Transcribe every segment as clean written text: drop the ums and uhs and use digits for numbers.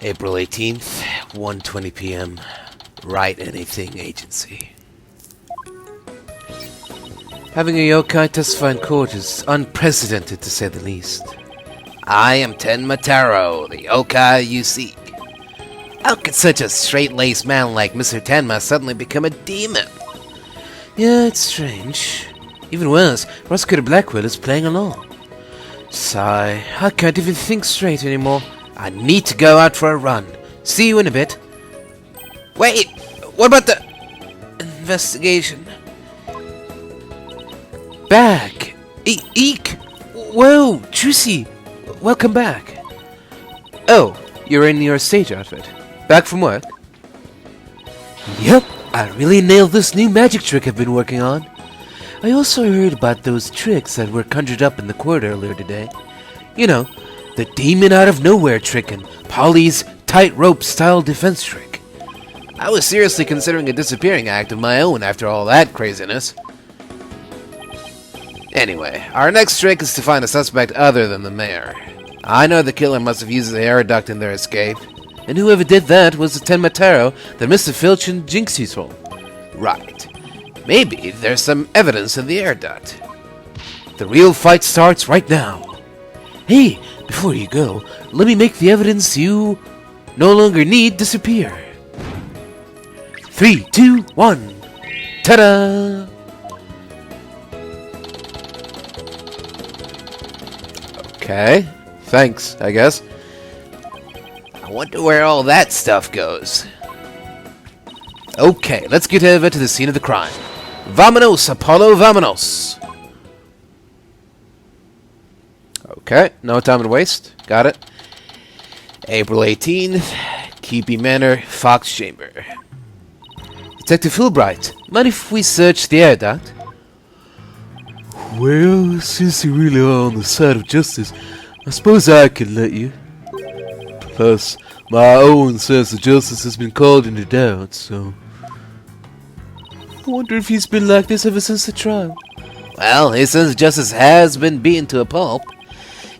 April 18th, 1:20 p.m. Wright Anything Agency. Having a yokai testify in court is unprecedented, to say the least. I am Tenma Taro, the yokai you seek. How could such a straight-laced man like Mr. Tenma suddenly become a demon? Yeah, it's strange. Even worse, Prosecutor Blackwell is playing along. Sigh, I can't even think straight anymore. I need to go out for a run. See you in a bit. Wait, what about the investigation? Back! Eek! Whoa, Juicy! Welcome back. Oh, you're in your stage outfit. Back from work? Yep, I really nailed this new magic trick I've been working on. I also heard about those tricks that were conjured up in the court earlier today. You know, the demon out of nowhere trick and Polly's tightrope style defense trick. I was seriously considering a disappearing act of my own after all that craziness. Anyway, our next trick is to find a suspect other than the mayor. I know the killer must have used the air duct in their escape, and whoever did that was the Tenma Taro that Mr. Filch and Jinxie saw. Right. Maybe there's some evidence in the air duct. The real fight starts right now. Hey, before you go, let me make the evidence you no longer need disappear. 3, 2, 1. Ta-da! Okay, thanks, I guess. I wonder where all that stuff goes. Okay, let's get over to the scene of the crime. Vamonos, Apollo, vamonos! Okay, no time to waste. Got it. April 18th, Kyubi Manor, Fox Chamber. Detective Fulbright, mind if we search the air duct? Well, since you really are on the side of justice, I suppose I could let you. Plus, my own sense of justice has been called into doubt, so... I wonder if he's been like this ever since the trial. Well, his sense of justice has been beaten to a pulp.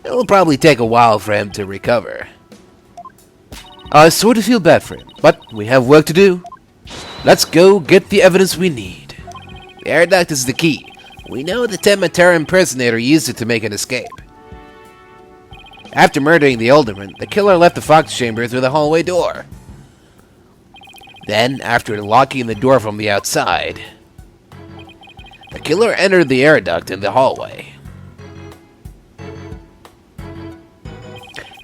It'll probably take a while for him to recover. I sort of feel bad for him, but we have work to do. Let's go get the evidence we need. The air duct is the key. We know the Tenma Taro impersonator used it to make an escape. After murdering the alderman, the killer left the Fox Chamber through the hallway door. Then, after locking the door from the outside, the killer entered the air duct in the hallway.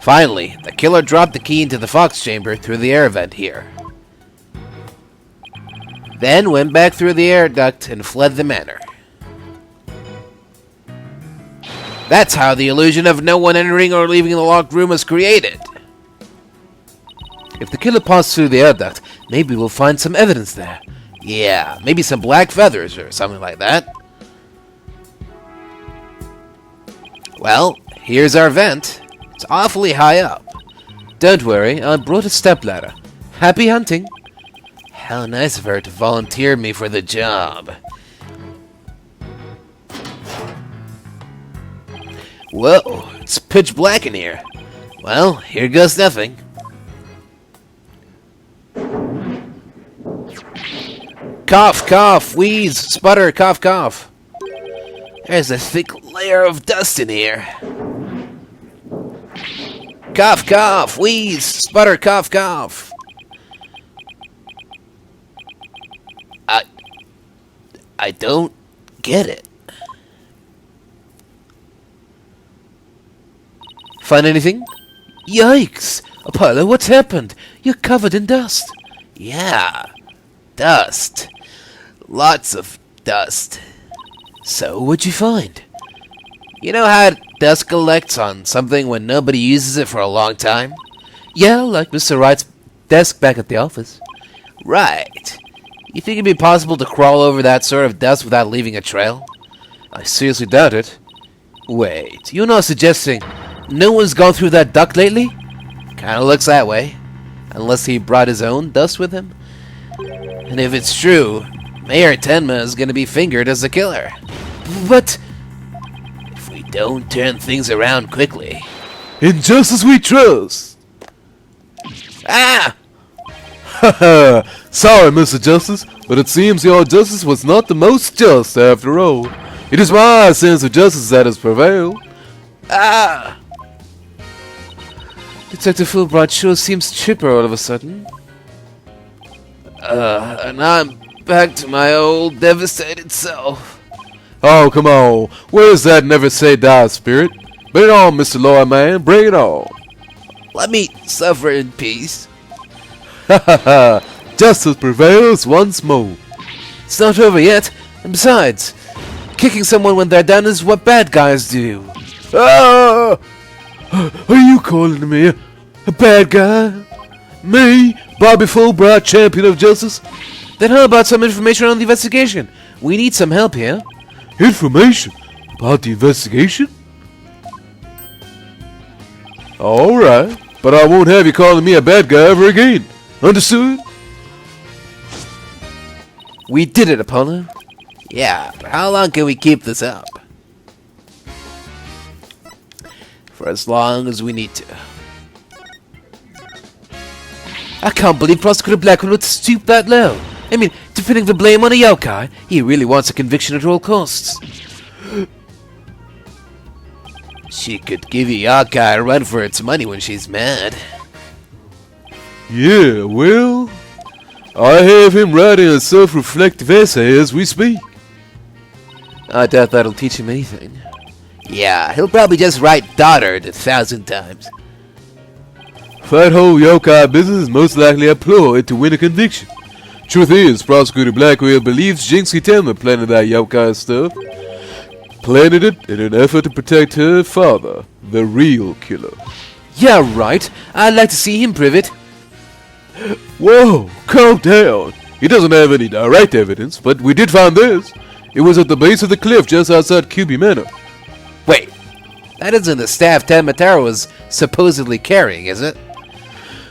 Finally, the killer dropped the key into the Fox Chamber through the air vent here. Then went back through the air duct and fled the manor. That's how the illusion of no one entering or leaving the locked room was created. If the killer passed through the air duct, maybe we'll find some evidence there. Yeah, maybe some black feathers or something like that. Well, here's our vent. It's awfully high up. Don't worry, I brought a stepladder. Happy hunting. How nice of her to volunteer me for the job. Whoa, it's pitch black in here. Well, here goes nothing. Cough, cough, wheeze, sputter, cough, cough. There's a thick layer of dust in here. Cough, cough, wheeze, sputter, cough, cough. I don't get it. Find anything? Yikes! Apollo, what's happened? You're covered in dust. Yeah, dust. Lots of dust. So, what'd you find? You know how dust collects on something when nobody uses it for a long time? Yeah, like Mr. Wright's desk back at the office. Right. You think it'd be possible to crawl over that sort of dust without leaving a trail? I seriously doubt it. Wait, you're not suggesting no one's gone through that duct lately? Kinda looks that way. Unless he brought his own dust with him. And if it's true, Mayor Tenma is gonna be fingered as the killer. But if we don't turn things around quickly... In justice we trust! Ah! Haha, sorry, Mr. Justice, but it seems your justice was not the most just after all. It is my sense of justice that has prevailed. Ah! Detective Fulbright sure seems chipper all of a sudden. And I'm back to my old devastated self. Oh, come on. Where's that never say die spirit? Bring it on, Mr. Lawyer Man. Bring it on. Let me suffer in peace. Ha ha ha. Justice prevails once more. It's not over yet. And besides, kicking someone when they're down is what bad guys do. Ah! Are you calling me a bad guy? Me, Bobby Fulbright, champion of justice? Then how about some information on the investigation? We need some help here. Information about the investigation? Alright, but I won't have you calling me a bad guy ever again. Understood? We did it, Apollo. Yeah, but how long can we keep this up? For as long as we need to. I can't believe Prosecutor Blackwell would stoop that low. I mean, defending the blame on a yokai, he really wants a conviction at all costs. She could give a yokai a run for its money when she's mad. Yeah, well, I have him writing a self-reflective essay as we speak. I doubt that'll teach him anything. Yeah, he'll probably just write "daughter" 1,000 times. That whole yokai business is most likely a ploy to win a conviction. Truth is, Prosecutor Blackwell believes Jinxie Tenma planted that yokai stuff. Planted it in an effort to protect her father, the real killer. Yeah, right. I'd like to see him prove it. Whoa, calm down. He doesn't have any direct evidence, but we did find this. It was at the base of the cliff just outside Kyubi Manor. Wait, that isn't the staff Tamataro was supposedly carrying, is it?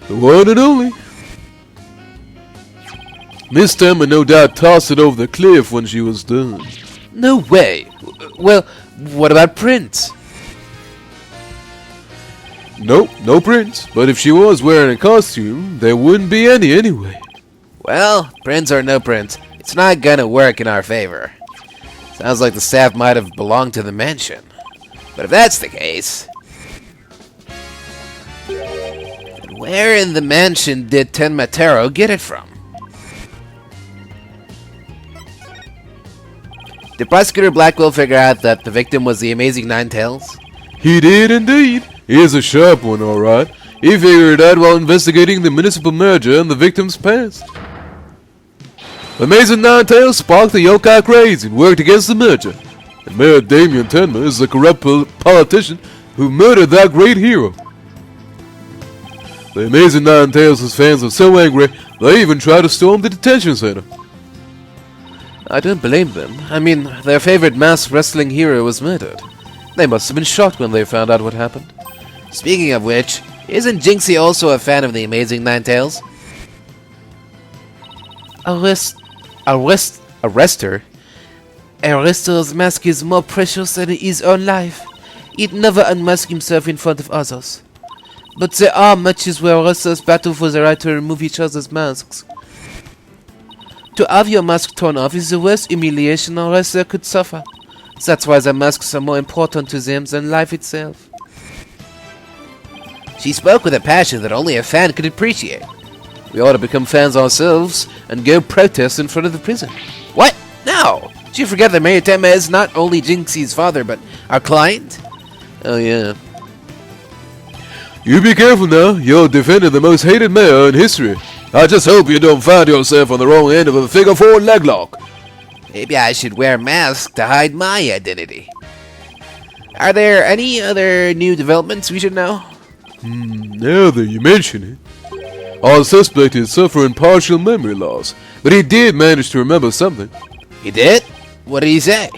The one and only. Miss Tenma no doubt tossed it over the cliff when she was done. No way. Well, what about prints? Nope, no prints. But if she was wearing a costume, there wouldn't be any anyway. Well, prints or no prints, it's not gonna work in our favor. Sounds like the staff might have belonged to the mansion. But if that's the case, then where in the mansion did Tenmataro get it from? Did Prosecutor Blackwell figure out that the victim was the amazing Nine-Tails? He did indeed. He is a sharp one, alright. He figured it out while investigating the municipal merger and the victim's past. The amazing Nine-Tails sparked the yokai craze and worked against the merger. And Mayor Damien Tenma is a corrupt politician who murdered that great hero. The amazing Nine-Tails' fans are so angry, they even tried to storm the detention center. I don't blame them. I mean, their favorite masked wrestling hero was murdered. They must have been shocked when they found out what happened. Speaking of which, isn't Jinxie also a fan of the amazing Nine-Tails? Arrest her? A wrestler's mask is more precious than his own life. He'd never unmask himself in front of others. But there are matches where wrestlers battle for the right to remove each other's masks. To have your mask torn off is the worst humiliation a wrestler could suffer. That's why the masks are more important to them than life itself. She spoke with a passion that only a fan could appreciate. We ought to become fans ourselves and go protest in front of the prison. What? No! Did you forget that Mayor Tenma is not only Jinxie's father, but our client? Oh yeah. You be careful now. You're defending the most hated mayor in history. I just hope you don't find yourself on the wrong end of a figure-4 leg lock. Maybe I should wear a mask to hide my identity. Are there any other new developments we should know? Now that you mention it. Our suspect is suffering partial memory loss, but he did manage to remember something. He did? What did he say?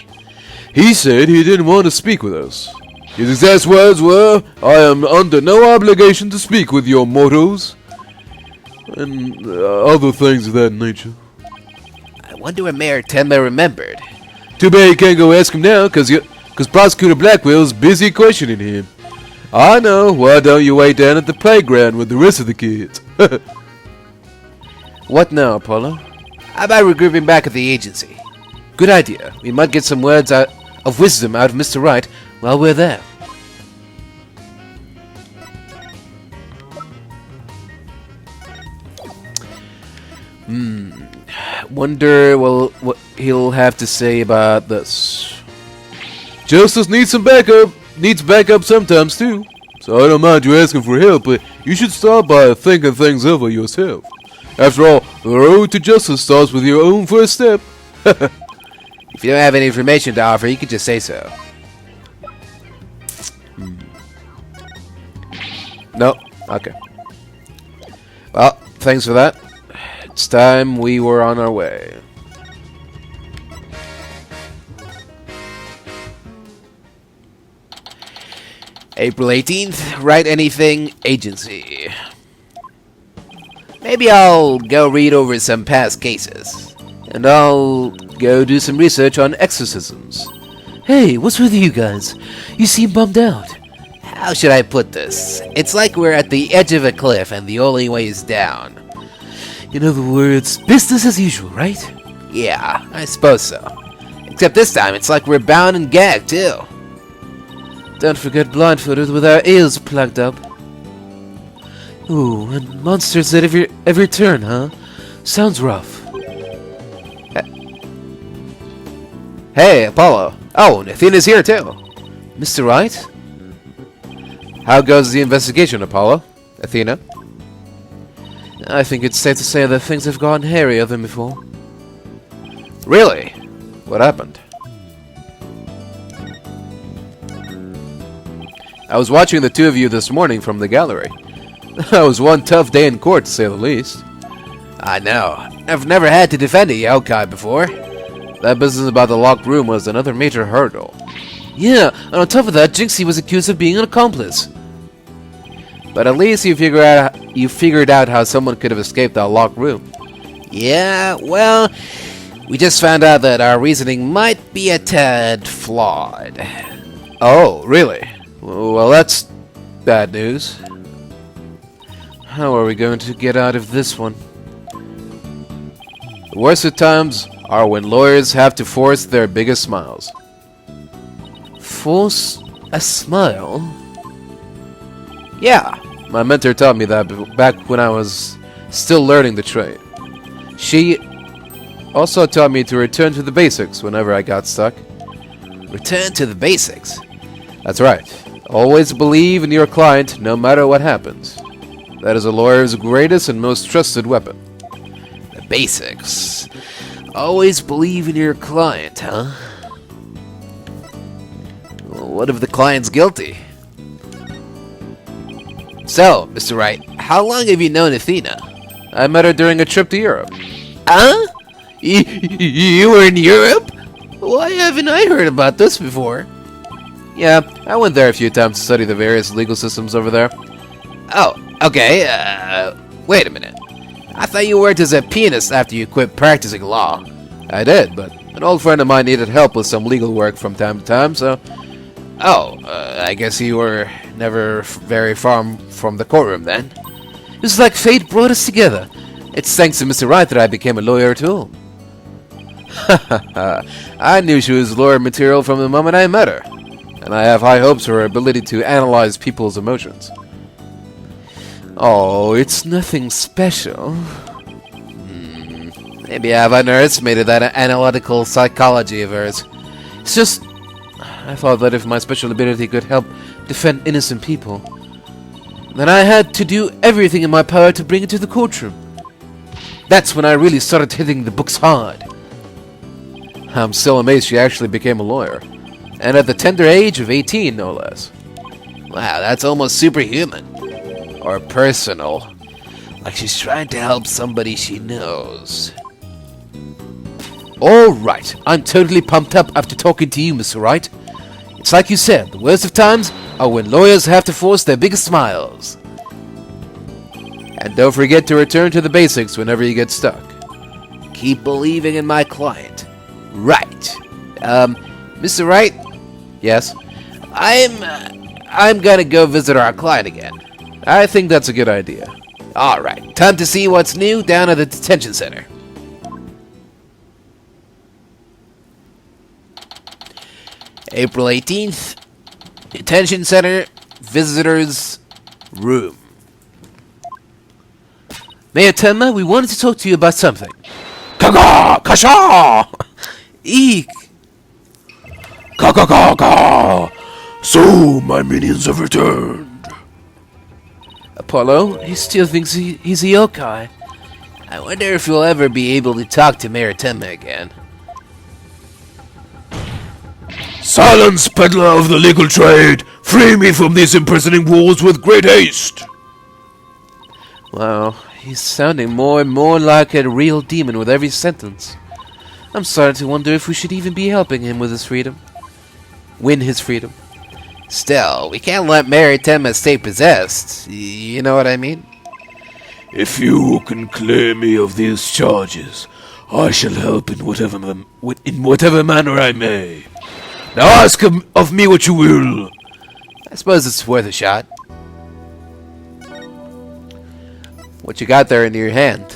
He said he didn't want to speak with us. His exact words were, "I am under no obligation to speak with your mortals," and other things of that nature. I wonder what Mayor Tenma remembered. Too bad you can't go ask him now, cause Prosecutor Blackwell's busy questioning him. I know, why don't you wait down at the playground with the rest of the kids? What now, Apollo? How about regrouping back at the agency? Good idea. We might get some words of wisdom out of Mr. Wright while we're there. Wonder what he'll have to say about this. Justice needs some backup. Needs backup sometimes too. So I don't mind you asking for help, but you should start by thinking things over yourself. After all, the road to justice starts with your own first step. If you don't have any information to offer, you can just say so. No? Okay. Well, thanks for that. It's time we were on our way. April 18th, Write Anything Agency. Maybe I'll go read over some past cases. And I'll go do some research on exorcisms. Hey, what's with you guys? You seem bummed out. How should I put this? It's like we're at the edge of a cliff and the only way is down. In other words, business as usual, right? Yeah, I suppose so. Except this time, it's like we're bound and gagged, too. Don't forget blindfolded with our ears plugged up. Ooh, and monsters at every turn, huh? Sounds rough. Hey, Apollo. Oh, and Athena's here, too. Mr. Wright? How goes the investigation, Apollo? Athena? I think it's safe to say that things have gone hairier than before. Really? What happened? I was watching the two of you this morning from the gallery. That was one tough day in court, to say the least. I know. I've never had to defend a yokai before. That business about the locked room was another major hurdle. Yeah, and on top of that, Jinxie was accused of being an accomplice. But at least you figured out how someone could have escaped that locked room. Yeah, well, we just found out that our reasoning might be a tad flawed. Oh, really? Well, that's bad news. How are we going to get out of this one? The worst of times are when lawyers have to force their biggest smiles. Force a smile? Yeah, my mentor taught me that back when I was still learning the trade. She also taught me to return to the basics whenever I got stuck. Return to the basics? That's right. Always believe in your client no matter what happens. That is a lawyer's greatest and most trusted weapon. The basics. Always believe in your client, huh? Well, what if the client's guilty? So, Mr. Wright, how long have you known Athena? I met her during a trip to Europe. Huh? You were in Europe? Why haven't I heard about this before? Yeah, I went there a few times to study the various legal systems over there. Oh, okay, wait a minute. I thought you worked as a pianist after you quit practicing law. I did, but an old friend of mine needed help with some legal work from time to time, so... Oh, I guess you were never very far from the courtroom then. It's like fate brought us together. It's thanks to Mr. Wright that I became a lawyer too. I knew she was lawyer material from the moment I met her. And I have high hopes for her ability to analyze people's emotions. Oh, it's nothing special. Maybe I've underestimated that analytical psychology of hers. It's just... I thought that if my special ability could help defend innocent people, then I had to do everything in my power to bring it to the courtroom. That's when I really started hitting the books hard. I'm still amazed she actually became a lawyer. And at the tender age of 18, no less. Wow, that's almost superhuman. Or personal. Like she's trying to help somebody she knows. Alright, I'm totally pumped up after talking to you, Mr. Wright. It's like you said, the worst of times are when lawyers have to force their biggest smiles. And don't forget to return to the basics whenever you get stuck. Keep believing in my client. Right. Mr. Wright? Yes? I'm gonna go visit our client again. I think that's a good idea. Alright, time to see what's new down at the detention center. April 18th, Detention Center Visitors Room. Mayor Tenma, we wanted to talk to you about something. Kaga! Kasha! Eek! Ka! So, my minions have returned. Apollo, he still thinks he's a yokai. I wonder if you'll ever be able to talk to Mayor Tenma again. Silence, peddler of the legal trade! Free me from these imprisoning walls with great haste! Wow, he's sounding more and more like a real demon with every sentence. I'm starting to wonder if we should even be helping him with his freedom. Win his freedom. Still, we can't let Mayor Tenma stay possessed. You know what I mean? If you can clear me of these charges, I shall help in whatever manner I may. Now ask of me what you will. I suppose it's worth a shot. What you got there in your hand?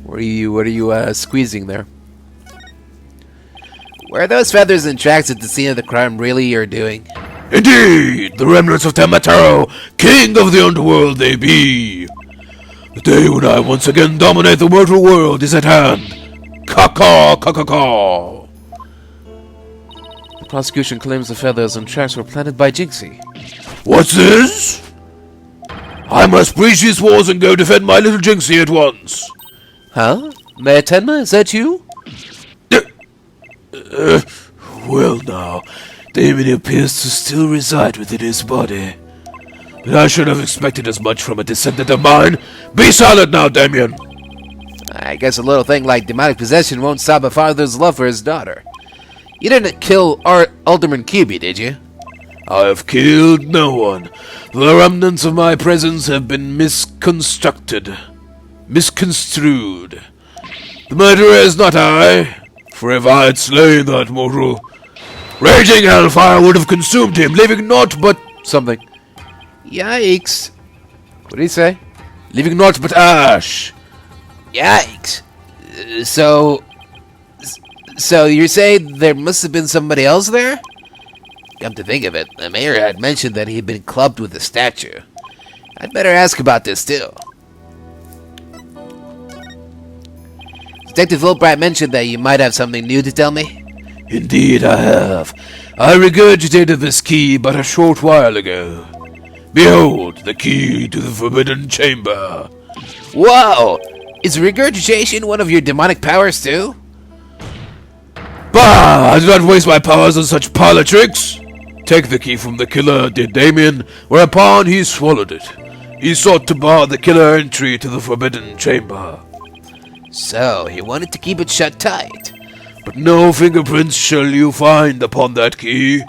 What are you squeezing there? Were those feathers and tracks at the scene of the crime really your doing? Indeed, the remnants of Tamataro, king of the underworld they be. The day when I once again dominate the mortal world is at hand. Ka. The prosecution claims the feathers and tracks were planted by Jinxie. What's this? I must breach these walls and go defend my little Jinxie at once. Huh? Mayor Tenma, is that you? Well now, Damien appears to still reside within his body. But I should have expected as much from a descendant of mine. Be silent now, Damien! I guess a little thing like demonic possession won't stop a father's love for his daughter. You didn't kill Alderman Kyubi, did you? I have killed no one. The remnants of my presence have been misconstrued. The murderer is not I, for if I had slain that mortal, raging hellfire would have consumed him, leaving naught but something. Yikes. What did he say? Leaving naught but ash. Yikes. So you're saying there must have been somebody else there? Come to think of it, the mayor had mentioned that he had been clubbed with a statue. I'd better ask about this too. Detective Fulbright mentioned that you might have something new to tell me. Indeed I have. I regurgitated this key but a short while ago. Behold, the key to the Forbidden Chamber. Whoa! Is regurgitation one of your demonic powers too? Bah! I do not waste my powers on such parlor tricks. Take the key from the killer, did Damien, whereupon he swallowed it. He sought to bar the killer entry to the Forbidden Chamber. So, he wanted to keep it shut tight. But no fingerprints shall you find upon that key.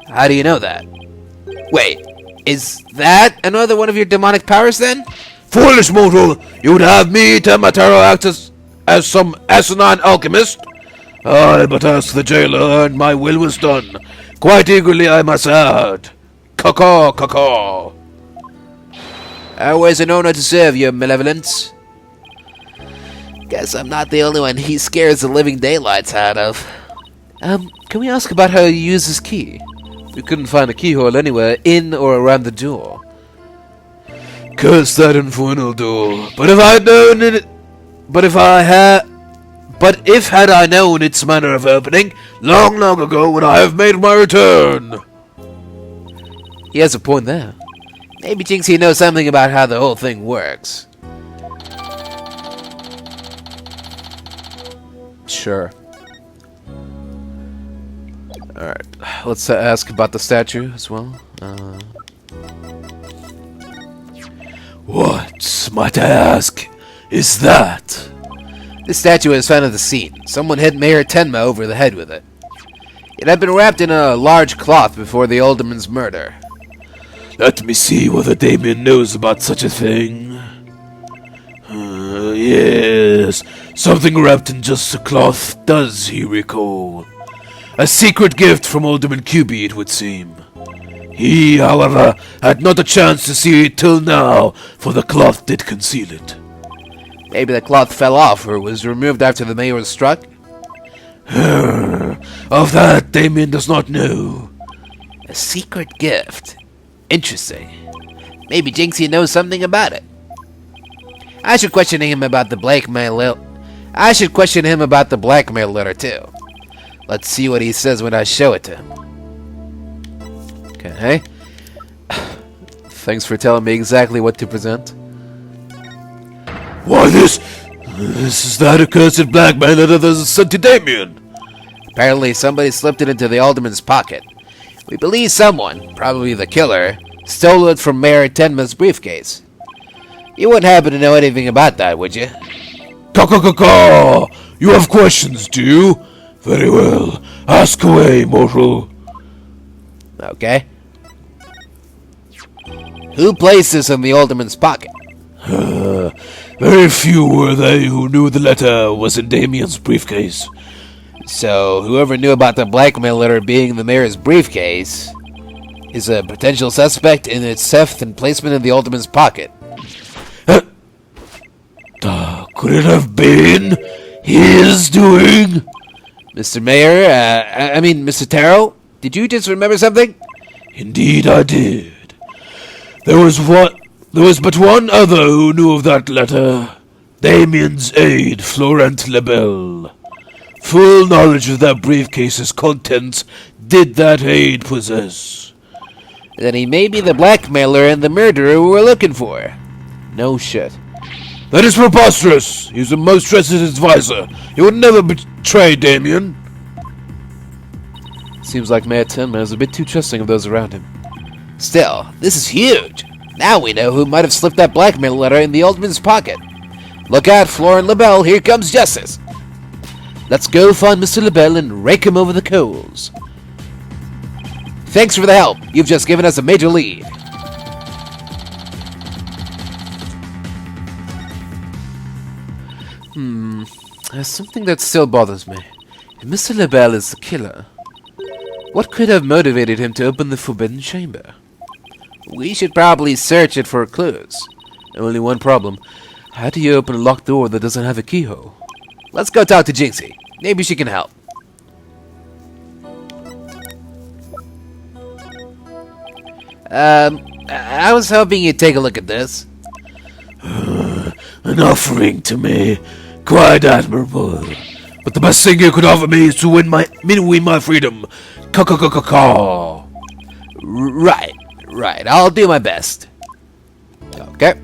How do you know that? Wait, is that another one of your demonic powers then? Foolish mortal! You would have me, Tamataro, act as some asinine alchemist? I but asked the jailer, and my will was done. Quite eagerly, I must add. Caw. Always an honor to serve, your malevolence. Guess I'm not the only one he scares the living daylights out of. Can we ask about how you use this key? We couldn't find a keyhole anywhere in or around the door. Curse that infernal door. But if had I known its manner of opening, long ago would I have made my return. He has a point there. Maybe Jinxie knows something about how the whole thing works. Sure. Alright, let's ask about the statue as well. What, might I ask, is that? This statue was found at the scene. Someone hit Mayor Tenma over the head with it. It had been wrapped in a large cloth before the alderman's murder. Let me see whether Damien knows about such a thing. Yes, something wrapped in just a cloth does he recall. A secret gift from Alderman Kyubi, it would seem. He, however, had not a chance to see it till now, for the cloth did conceal it. Maybe the cloth fell off or was removed after the mayor was struck? Of that, Damien does not know. A secret gift. Interesting. Maybe Jinxie knows something about it. I should question him about the blackmail letter too. Let's see what he says when I show it to him. Okay. Thanks for telling me exactly what to present. Why, this is that accursed blackmail letter that was sent to Damien. Apparently somebody slipped it into the alderman's pocket. We believe someone, probably the killer, stole it from Mayor Tenma's briefcase. You wouldn't happen to know anything about that, would you? Caw. You have questions, do you? Very well. Ask away, mortal. Okay. Who placed this in the alderman's pocket? Very few were they who knew the letter was in Damien's briefcase. So, whoever knew about the blackmail letter being in the mayor's briefcase is a potential suspect in its theft and placement in the alderman's pocket. Could it have been his doing? Mr. Mayor, Mr. Taro, did you just remember something? Indeed I did. There was but one other who knew of that letter. Damien's aide, Florent Lebel. Full knowledge of that briefcase's contents did that aide possess. Then he may be the blackmailer and the murderer we were looking for. No shit. That is preposterous. He's a most trusted advisor. He would never betray Damien. Seems like Mayor Tenma is a bit too trusting of those around him. Still, this is huge. Now we know who might have slipped that blackmail letter in the alderman's pocket. Look out, Florent Lebel, here comes justice. Let's go find Mr. Lebel and rake him over the coals. Thanks for the help. You've just given us a major lead. There's something that still bothers me. If Mr. Lebel is the killer, what could have motivated him to open the forbidden chamber? We should probably search it for clues. Only one problem. How do you open a locked door that doesn't have a keyhole? Let's go talk to Jinxie. Maybe she can help. I was hoping you'd take a look at this. An offering to me. Quite admirable. But the best thing you could offer me is to win my freedom. Caw. Right. I'll do my best. Okay.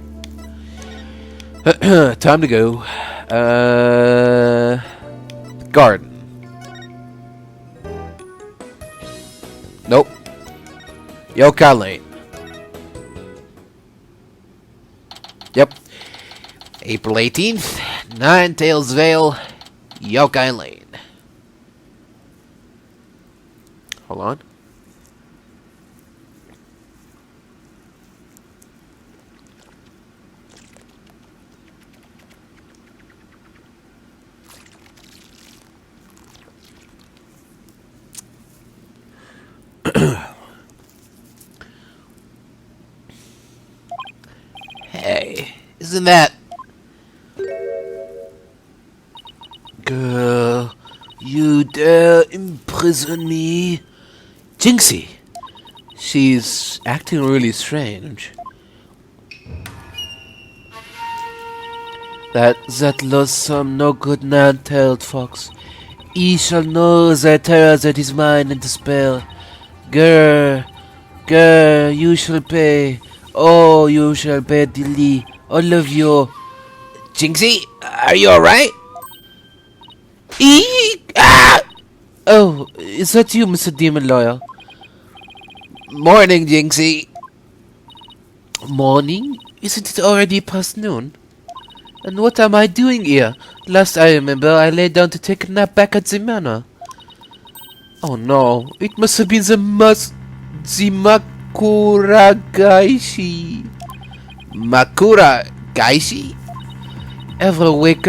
Time to go. Garden. Nope. Yokai Lane. Yep. April 18th, Nine-Tails Vale, Yokai Lane. Hold on. Hey, isn't that... Girl, you dare imprison me? Jinxie. She's acting really strange. That loathsome, no good nine-tailed fox. He shall know the terror that is mine and despair. Girl, you shall pay. Oh, you shall pay dearly. All of you. Jinxie, are you alright? Ah! Oh, is that you, Mr. Demon Lawyer? Morning, Jinxie. Morning? Isn't it already past noon? And what am I doing here? Last I remember, I lay down to take a nap back at the manor. Oh no, it must have been the Makura Gaishi. Makura Gaishi? Ever awake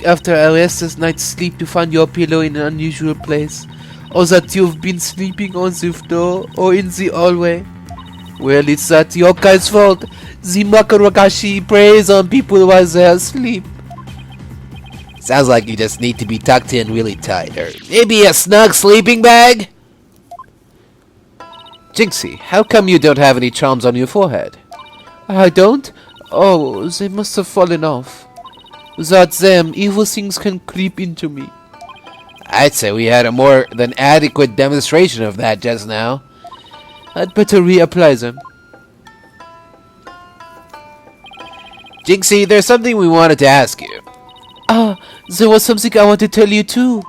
after a restless night's sleep to find your pillow in an unusual place? or that you've been sleeping on the floor or in the hallway. Well, it's that yokai's fault. The Makarakashi preys on people while they're asleep. Sounds like you just need to be tucked in really tight, or maybe a snug sleeping bag? Jinxie, how come you don't have any charms on your forehead? I don't? Oh, they must have fallen off. Without them, evil things can creep into me. I'd say we had a more than adequate demonstration of that just now. I'd better reapply them. Jinxie, there's something we wanted to ask you. Ah, there was something I wanted to tell you too.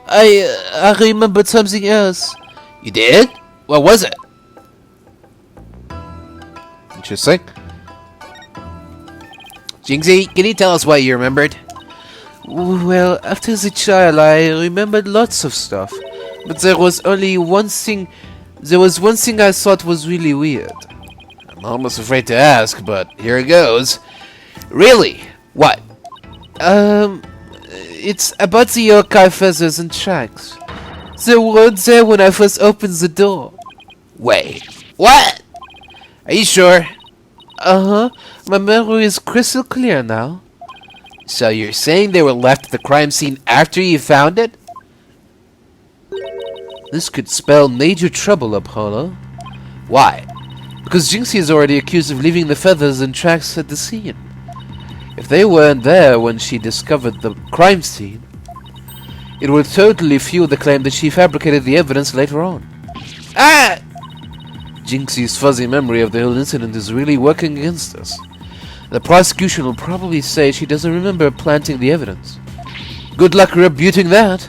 I remembered something else. You did? What was it? Interesting. Jinxie, can you tell us what you remembered? Well, after the trial, I remembered lots of stuff. But there was one thing I thought was really weird. I'm almost afraid to ask, but here it goes. Really? What? It's about the yokai feathers and tracks. They weren't there when I first opened the door. Wait, what? Are you sure? Uh-huh. My memory is crystal clear now. So you're saying they were left at the crime scene after you found it? This could spell major trouble, Apollo. Why? Because Jinxie is already accused of leaving the feathers and tracks at the scene. If they weren't there when she discovered the crime scene, it would totally fuel the claim that she fabricated the evidence later on. Ah! Jinxie's fuzzy memory of the whole incident is really working against us. The prosecution will probably say she doesn't remember planting the evidence. Good luck rebuting that.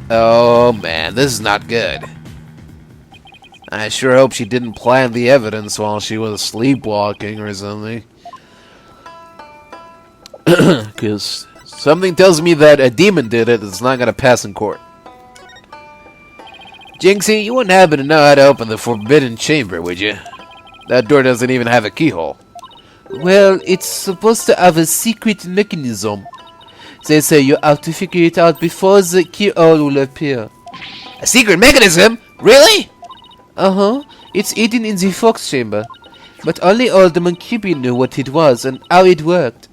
Oh man, this is not good. I sure hope she didn't plant the evidence while she was sleepwalking or something. Because something tells me that a demon did it. It's not going to pass in court. Jinxie, you wouldn't happen to know how to open the forbidden chamber, would you? That door doesn't even have a keyhole. Well, it's supposed to have a secret mechanism. They say you have to figure it out before the keyhole will appear. A secret mechanism? Really? Uh-huh. It's hidden in the fox chamber. But only Alderman Kyubi knew what it was and how it worked.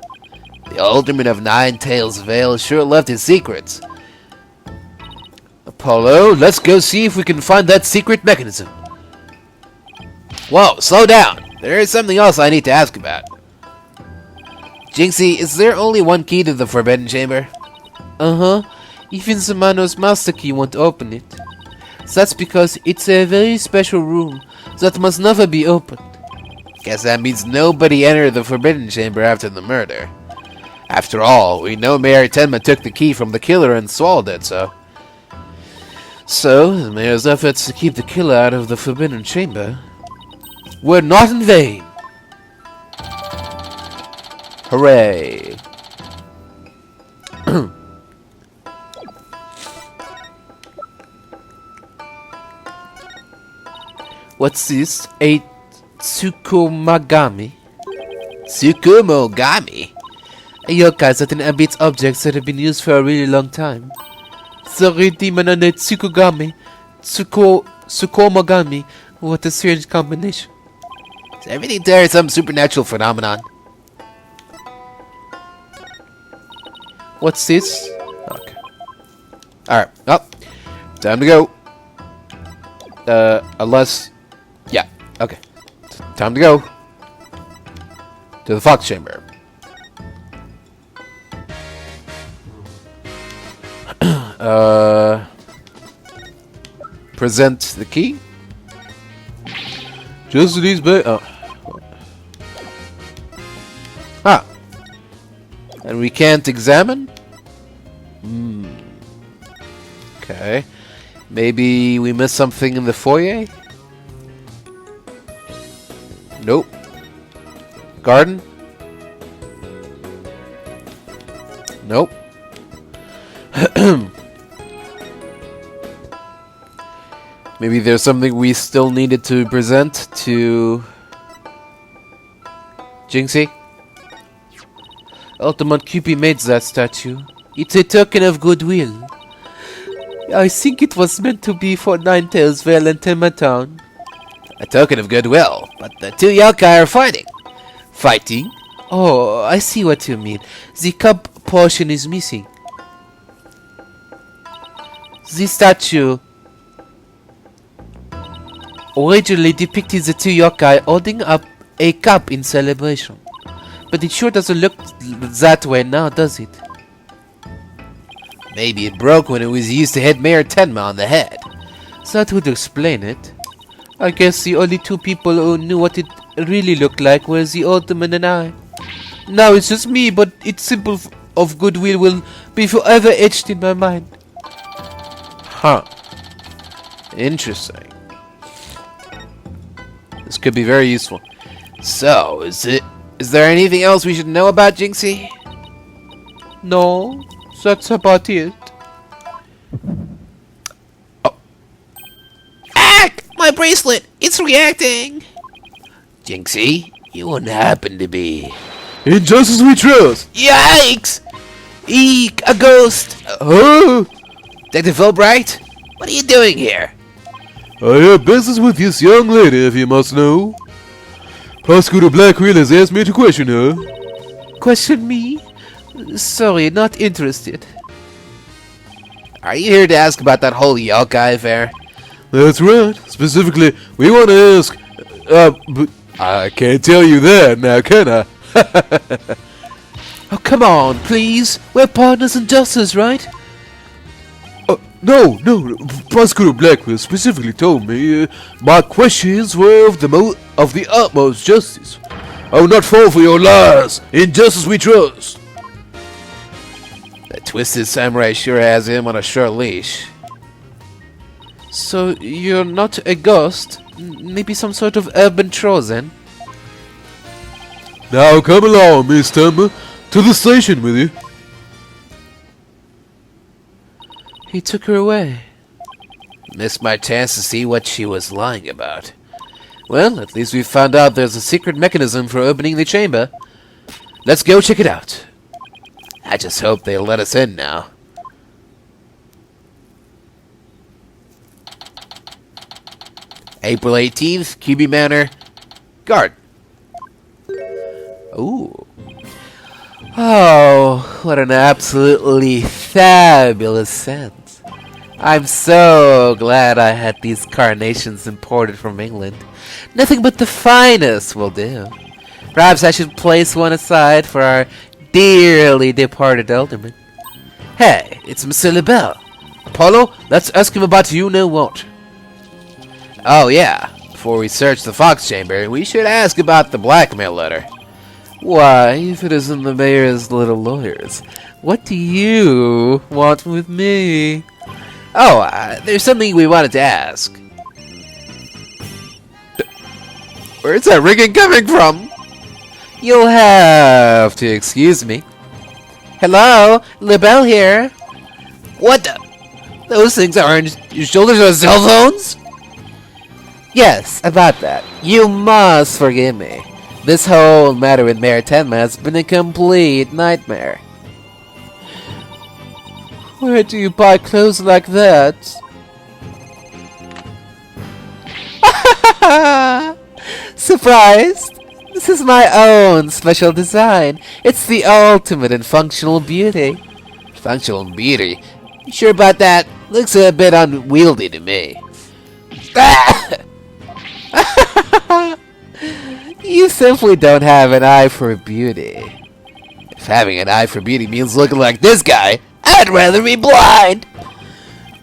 The Alderman of Nine-Tails Vale sure left his secrets. Apollo, let's go see if we can find that secret mechanism. Whoa, slow down. There is something else I need to ask about. Jinxie, is there only one key to the Forbidden Chamber? Uh-huh. Even the Manor's master key won't open it. That's because it's a very special room that must never be opened. Guess that means nobody entered the Forbidden Chamber after the murder. After all, we know Mayor Tenma took the key from the killer and swallowed it, so the mayor's efforts to keep the killer out of the Forbidden Chamber were not in vain. Hooray. What's this? A Tsukumogami? Tsukumogami? A yokai that inhabits objects that have been used for a really long time. The red demon and a Tsukugami. Tsukumogami. What a strange combination. Is everything there some supernatural phenomenon? What's this? Okay. Alright. Oh. Time to go. Unless... Yeah. Okay. Time to go. To the fox chamber. Present the key. Just these bit. Oh. Ah. And we can't examine? Okay. Maybe we missed something in the foyer? Nope. Garden? Nope. Maybe there's something we still needed to present to Jinxie? Alderman Kyubi made that statue. It's a token of goodwill. I think it was meant to be for Nine-Tails Vale and Town. A token of goodwill, but the two yokai are fighting. Fighting? Oh, I see what you mean. The cup portion is missing. The statue originally depicted the two yokai holding up a cup in celebration. But it sure doesn't look that way now, does it? Maybe it broke when it was used to hit Mayor Tenma on the head. That would explain it. I guess the only two people who knew what it really looked like were the old man and I. Now it's just me, but its symbol of goodwill will be forever etched in my mind. Huh. Interesting. This could be very useful. So, is there anything else we should know about Jinxie? No, that's about it. Oh. Ack! My bracelet! It's reacting! Jinxie, you wouldn't happen to be... In justice we trust! Yikes! Eek! A ghost! Oh! Detective Wright? What are you doing here? I have business with this young lady, if you must know. Prosecutor Blackwell has asked me to question her. Question me? Sorry, not interested. Are you here to ask about that whole yokai affair? That's right. Specifically, we want to ask... but I can't tell you that now, can I? Oh, come on, please. We're partners in justice, right? No. Prosecutor Blackwell specifically told me my questions were of the utmost justice. I will not fall for your lies. In justice we trust. That twisted samurai sure has him on a short leash. So, you're not a ghost? Maybe some sort of urban troll, then? Now come along, Miss Tumber, to the station with you. He took her away. Missed my chance to see what she was lying about. Well, at least we found out there's a secret mechanism for opening the chamber. Let's go check it out. I just hope they'll let us in now. April 18th, Kyubi Manor. Guard. Ooh. Oh, what an absolutely fabulous scent. I'm so glad I had these carnations imported from England. Nothing but the finest will do. Perhaps I should place one aside for our dearly departed elderman. Hey, it's Mr. LaBelle. Apollo, let's ask him about you-know-what. Oh yeah, before we search the Fox Chamber, we should ask about the blackmail letter. Why, if it isn't the mayor's little lawyers, what do you want with me? Oh, there's something we wanted to ask. Where's that ringing coming from? You'll have to excuse me. Hello, LaBelle here. What the? Those things aren't your shoulders are cell phones? Yes, about that. You must forgive me. This whole matter with Mayor Tenma has been a complete nightmare. Where do you buy clothes like that? Surprised? This is my own special design. It's the ultimate in functional beauty. Functional beauty? You sure about that? Looks a bit unwieldy to me. You simply don't have an eye for beauty. If having an eye for beauty means looking like this guy, I'd rather be blind.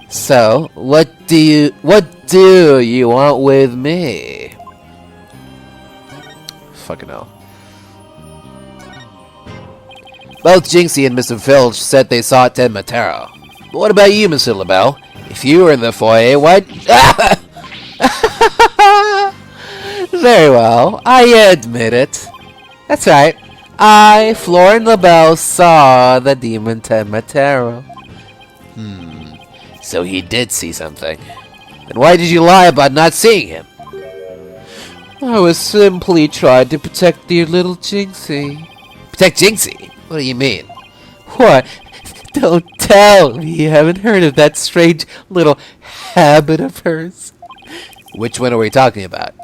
So, what do you want with me? Fucking hell. Both Jinxie and Mr. Filch said they saw Tenma Taro. But what about you, Mr. LaBelle? If you were in the foyer, why... Very well, I admit it. That's right. I, Florin LaBelle, saw the demon Tenma Taro. So he did see something. Then why did you lie about not seeing him? I was simply trying to protect dear little Jinxie. Protect Jinxie? What do you mean? What? Don't tell me you haven't heard of that strange little habit of hers. Which one are we talking about?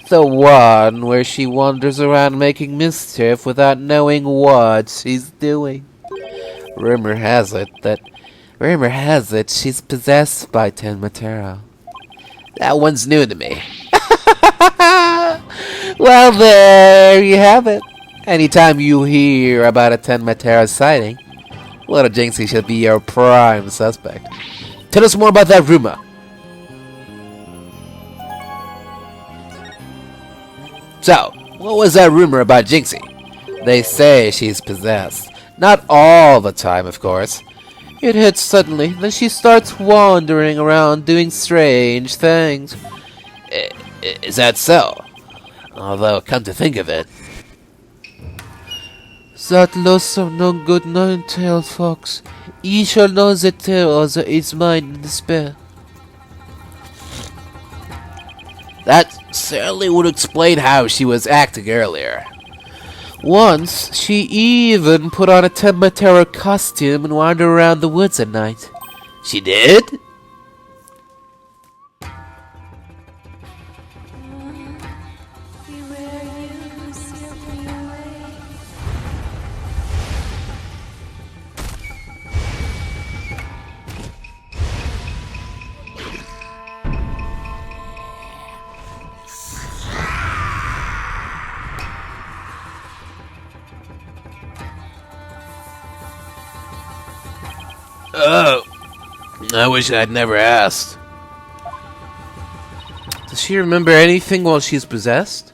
The one where she wanders around making mischief without knowing what she's doing. Rumor has it she's possessed by Tenma. That one's new to me. Well, there you have it. Anytime you hear about a Tenma sighting, little Jinxie should be your prime suspect. Tell us more about that rumor. So, what was that rumor about Jinxie? They say she's possessed. Not all the time, of course. It hits suddenly, then she starts wandering around doing strange things. Is that so? Although, come to think of it, that loss of no good Nine-Tails fox. Ye shall know the tale of its mind in despair. That certainly would explain how she was acting earlier. Once, she even put on a Tenma costume and wandered around the woods at night. She did? Oh, I wish I'd never asked. Does she remember anything while she's possessed?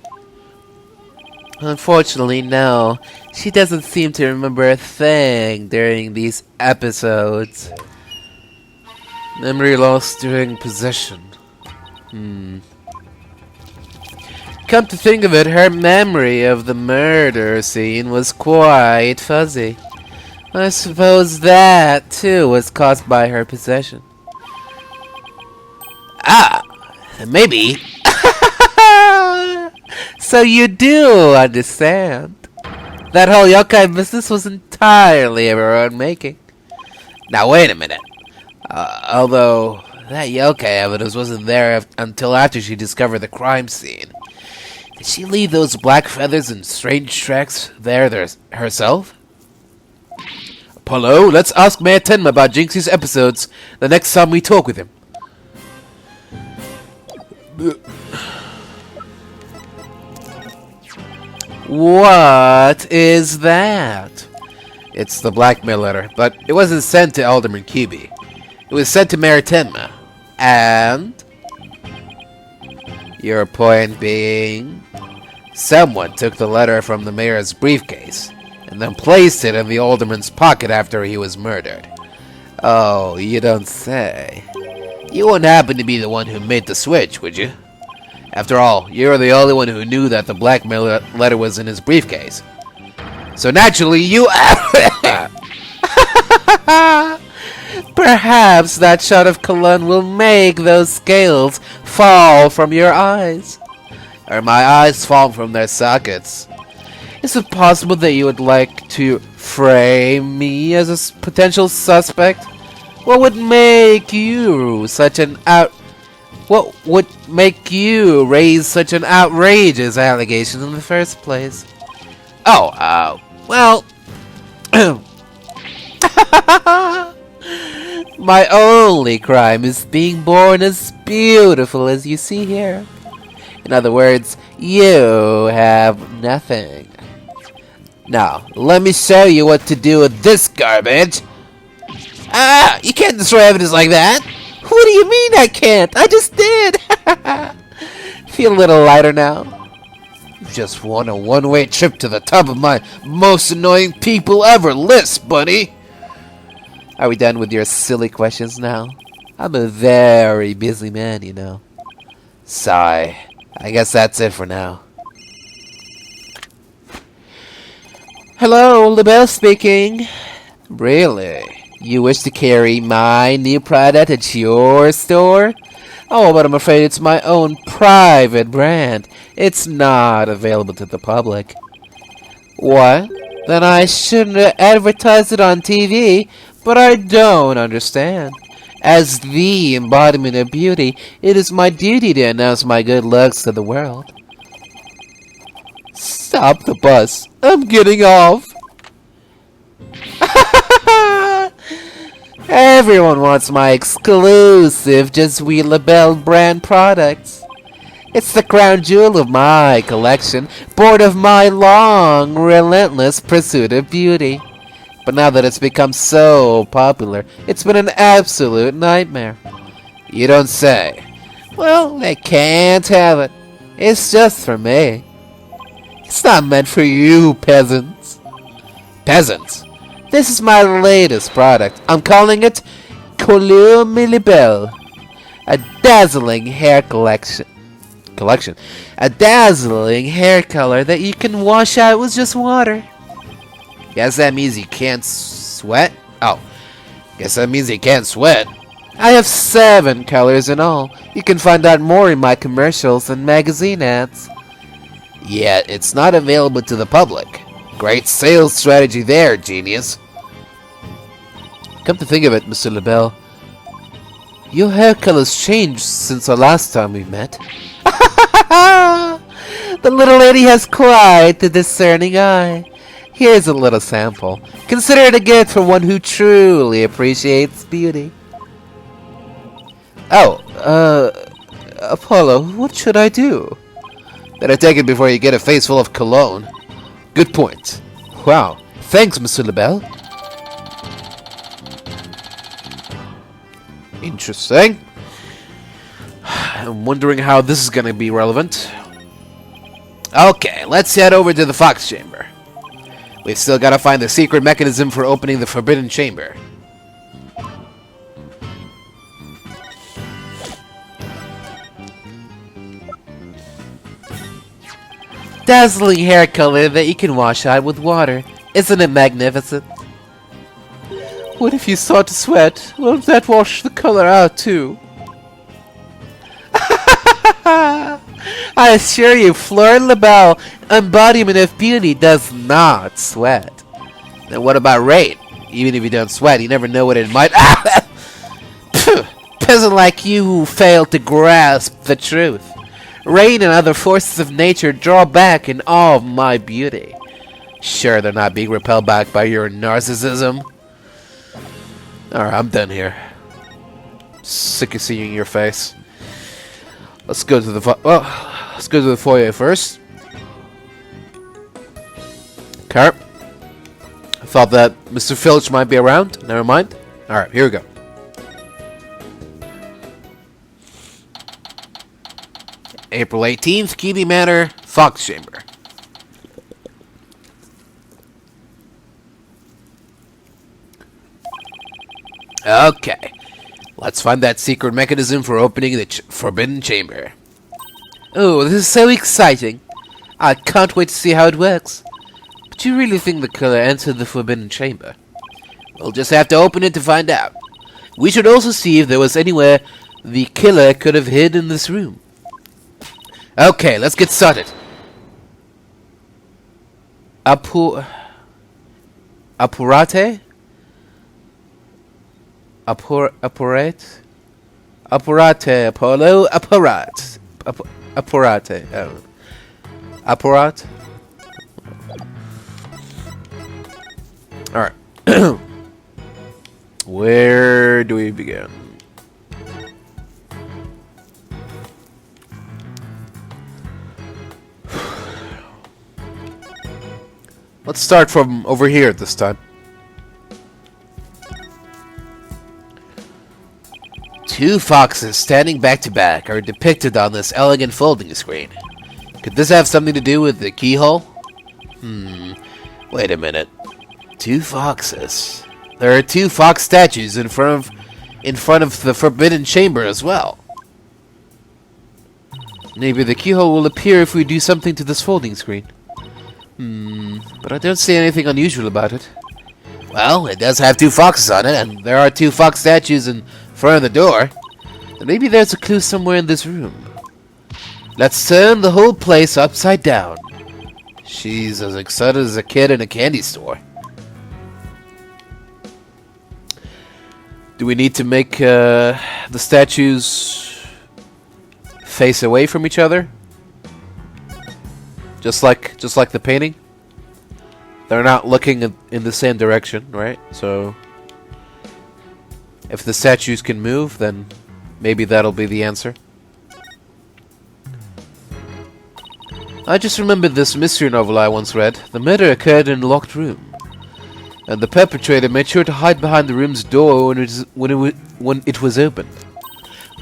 Unfortunately, no. She doesn't seem to remember a thing during these episodes. Memory lost during possession. Come to think of it, her memory of the murder scene was quite fuzzy. I suppose that, too, was caused by her possession. Ah, maybe. So you do understand. That whole yokai business was entirely of her own making. Now wait a minute. Although, that yokai evidence wasn't there until after she discovered the crime scene. Did she leave those black feathers and strange tracks there herself? Apollo, let's ask Mayor Tenma about Jinxie's episodes the next time we talk with him. What is that? It's the blackmail letter, but it wasn't sent to Alderman Kyubi. It was sent to Mayor Tenma. And? Your point being? Someone took the letter from the mayor's briefcase and then placed it in the alderman's pocket after he was murdered. Oh, you don't say. You wouldn't happen to be the one who made the switch, would you? After all, you're the only one who knew that the blackmail letter was in his briefcase. So naturally, you... Perhaps that shot of cologne will make those scales fall from your eyes. Or my eyes fall from their sockets. Is it possible that you would like to frame me as a potential suspect? What would make you What would make you raise such an outrageous allegation in the first place? Oh, well... My only crime is being born as beautiful as you see here. In other words, you have nothing. Now, let me show you what to do with this garbage. Ah, you can't destroy evidence like that. What do you mean I can't? I just did. Feel a little lighter now? You just won a one-way trip to the top of my most annoying people ever list, buddy. Are we done with your silly questions now? I'm a very busy man, you know. Sigh. I guess that's it for now. Hello, LaBelle speaking. Really? You wish to carry my new product at your store? Oh, but I'm afraid it's my own private brand. It's not available to the public. What? Then I shouldn't advertise it on TV, But I don't understand. As the embodiment of beauty, it is my duty to announce my good looks to the world. Stop the bus. I'm getting off. Everyone wants my exclusive Just We LaBelle brand products. It's the crown jewel of my collection, born of my long, relentless pursuit of beauty. But now that it's become so popular, it's been an absolute nightmare. You don't say. Well, they can't have it. It's just for me. It's not meant for you, peasants. Peasants? This is my latest product. I'm calling it Couleur Milibel. A dazzling hair collection. A dazzling hair color that you can wash out with just water. Guess that means you can't sweat? Oh, guess that means you can't sweat. I have 7 colors in all. You can find out more in my commercials and magazine ads. Yet, it's not available to the public. Great sales strategy there, genius. Come to think of it, Mr. LaBelle, your hair color's changed since the last time we met. The little lady has quite the discerning eye. Here's a little sample. Consider it a gift for one who truly appreciates beauty. Oh, Apollo, what should I do? Better take it before you get a face full of cologne. Good point. Wow. Thanks, Mr. LaBelle. Interesting. I'm wondering how this is going to be relevant. Okay, let's head over to the Fox Chamber. We've still got to find the secret mechanism for opening the Forbidden Chamber. Dazzling hair color that you can wash out with water. Isn't it magnificent? What if you start to sweat? Won't that wash the color out too? I assure you, Fleur LaBelle, embodiment of beauty, does not sweat. Then what about Wright? Even if you don't sweat, you never know what it might... Peasant like you who failed to grasp the truth. Rain and other forces of nature draw back in awe of my beauty. Sure, they're not being repelled back by your narcissism. Alright, I'm done here. Sick of seeing your face. Let's go to the let's go to the foyer first. Okay. I thought that Mr. Filch might be around. Never mind. Alright, here we go. April 18th, Kyubi Manor, Fox Chamber. Okay. Let's find that secret mechanism for opening the Forbidden Chamber. Oh, this is so exciting. I can't wait to see how it works. But you really think the killer entered the Forbidden Chamber? We'll just have to open it to find out. We should also see if there was anywhere the killer could have hid in this room. Okay, let's get started. Apurate? Apurate, Apollo, apparat. Apurate. Oh. Apparat. Alright. Where do we begin? Let's start from over here this time. Two foxes standing back to back are depicted on this elegant folding screen. Could this have something to do with the keyhole? Wait a minute. Two foxes. There are 2 fox statues in front of the Forbidden Chamber as well. Maybe the keyhole will appear if we do something to this folding screen. But I don't see anything unusual about it. Well, it does have 2 foxes on it, and there are 2 fox statues in front of the door. And maybe there's a clue somewhere in this room. Let's turn the whole place upside down. She's as excited as a kid in a candy store. Do we need to make the statues face away from each other? Just like the painting? They're not looking in the same direction, right? So if the statues can move, then maybe that'll be the answer. I just remembered this mystery novel I once read. The murder occurred in a locked room, and the perpetrator made sure to hide behind the room's door when it was open.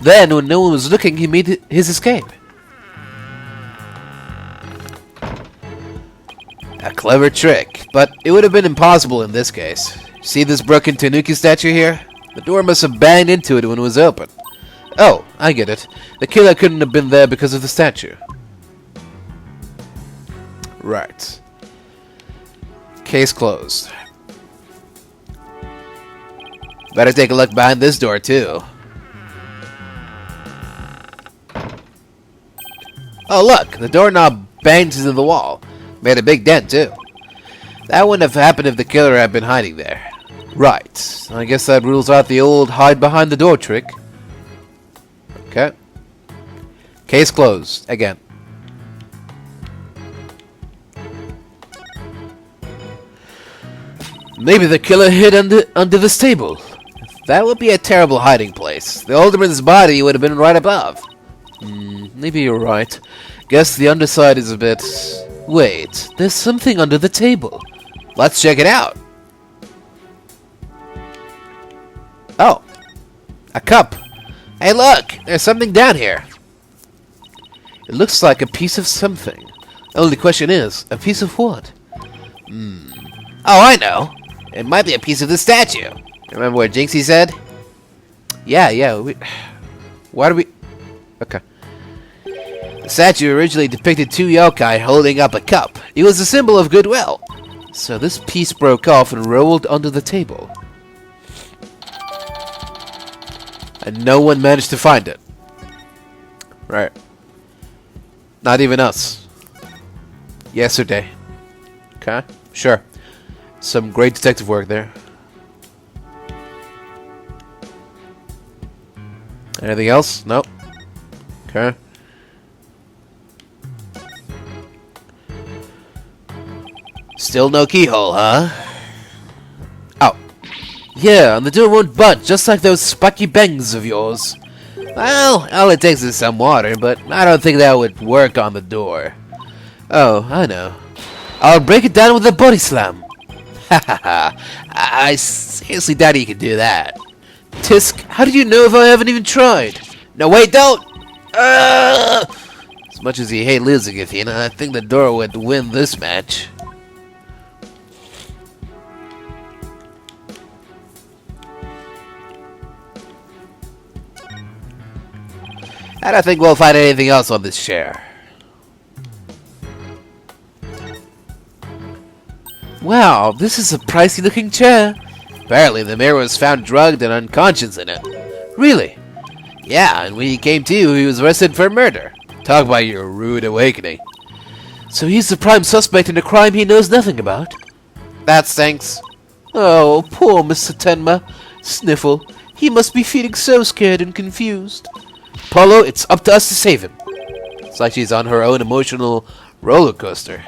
Then, when no one was looking, he made his escape. A clever trick, but it would have been impossible in this case. See this broken Tanuki statue here? The door must have banged into it when it was open. Oh, I get it. The killer couldn't have been there because of the statue. Right. Case closed. Better take a look behind this door, too. Oh, look! The doorknob banged into the wall. Made a big dent, too. That wouldn't have happened if the killer had been hiding there. Right. I guess that rules out the old hide behind the door trick. Okay. Case closed. Again. Maybe the killer hid under this table. That would be a terrible hiding place. The alderman's body would have been right above. Maybe you're right. Guess the underside is a bit... Wait, there's something under the table. Let's check it out. Oh, a cup. Hey look, there's something down here. It looks like a piece of something. The only question is, a piece of what? Oh, I know. It might be a piece of the statue. Remember what Jinxie said? Yeah. Why do we... Okay. The statue originally depicted two yokai holding up a cup. It was a symbol of goodwill. So this piece broke off and rolled under the table. And no one managed to find it. Right. Not even us. Yesterday. Okay, sure. Some great detective work there. Anything else? Nope. Okay. Still no keyhole, huh? Oh. Yeah, and the door won't budge, just like those spiky bangs of yours. Well, all it takes is some water, but I don't think that would work on the door. Oh, I know. I'll break it down with a body slam. Ha ha ha. I seriously doubt you can do that. Tisk, how did you know if I haven't even tried? No, wait, don't! As much as you hate losing, Athena, I think the door would win this match. I don't think we'll find anything else on this chair. Wow, this is a pricey looking chair. Apparently the mayor was found drugged and unconscious in it. Really? Yeah, and when he came to, he was arrested for murder. Talk about your rude awakening. So he's the prime suspect in a crime he knows nothing about? That stinks. Oh, poor Mr. Tenma. Sniffle. He must be feeling so scared and confused. Apollo, it's up to us to save him. It's like she's on her own emotional roller coaster.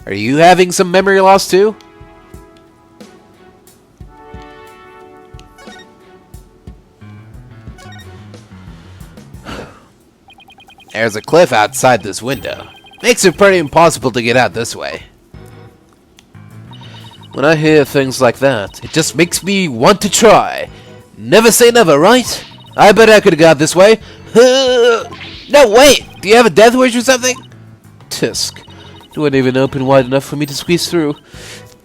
Are you having some memory loss too? There's a cliff outside this window. Makes it pretty impossible to get out this way. When I hear things like that, it just makes me want to try. Never say never, right? I bet I could have got this way. No, wait! Do you have a death wish or something? Tisk. It wouldn't even open wide enough for me to squeeze through.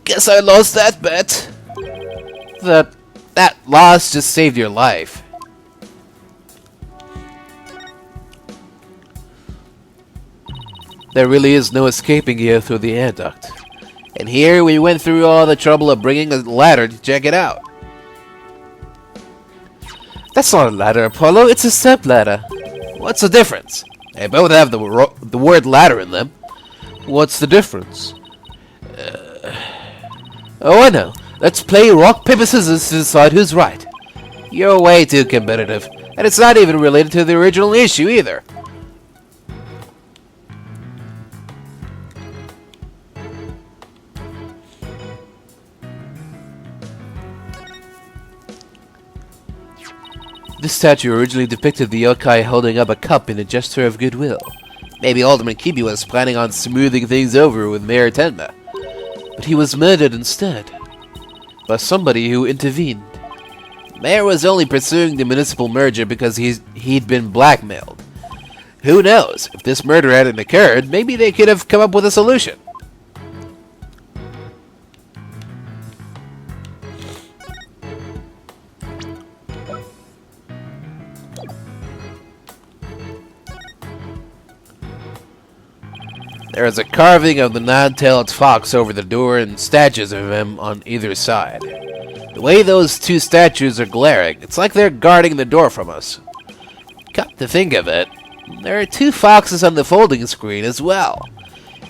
Guess I lost that bet. That loss just saved your life. There really is no escaping here through the air duct. And here we went through all the trouble of bringing a ladder to check it out. That's not a ladder, Apollo. It's a step ladder. What's the difference? They both have the word ladder in them. What's the difference? Oh, I know. Let's play rock, paper, scissors to decide who's right. You're way too competitive, and it's not even related to the original issue either. This statue originally depicted the yokai holding up a cup in a gesture of goodwill. Maybe Alderman Kyubi was planning on smoothing things over with Mayor Tenma. But he was murdered instead. By somebody who intervened. Mayor was only pursuing the municipal merger because he'd been blackmailed. Who knows? If this murder hadn't occurred, maybe they could have come up with a solution. There is a carving of the nine-tailed fox over the door and statues of him on either side. The way those two statues are glaring, it's like they're guarding the door from us. Come to think of it, there are two foxes on the folding screen as well.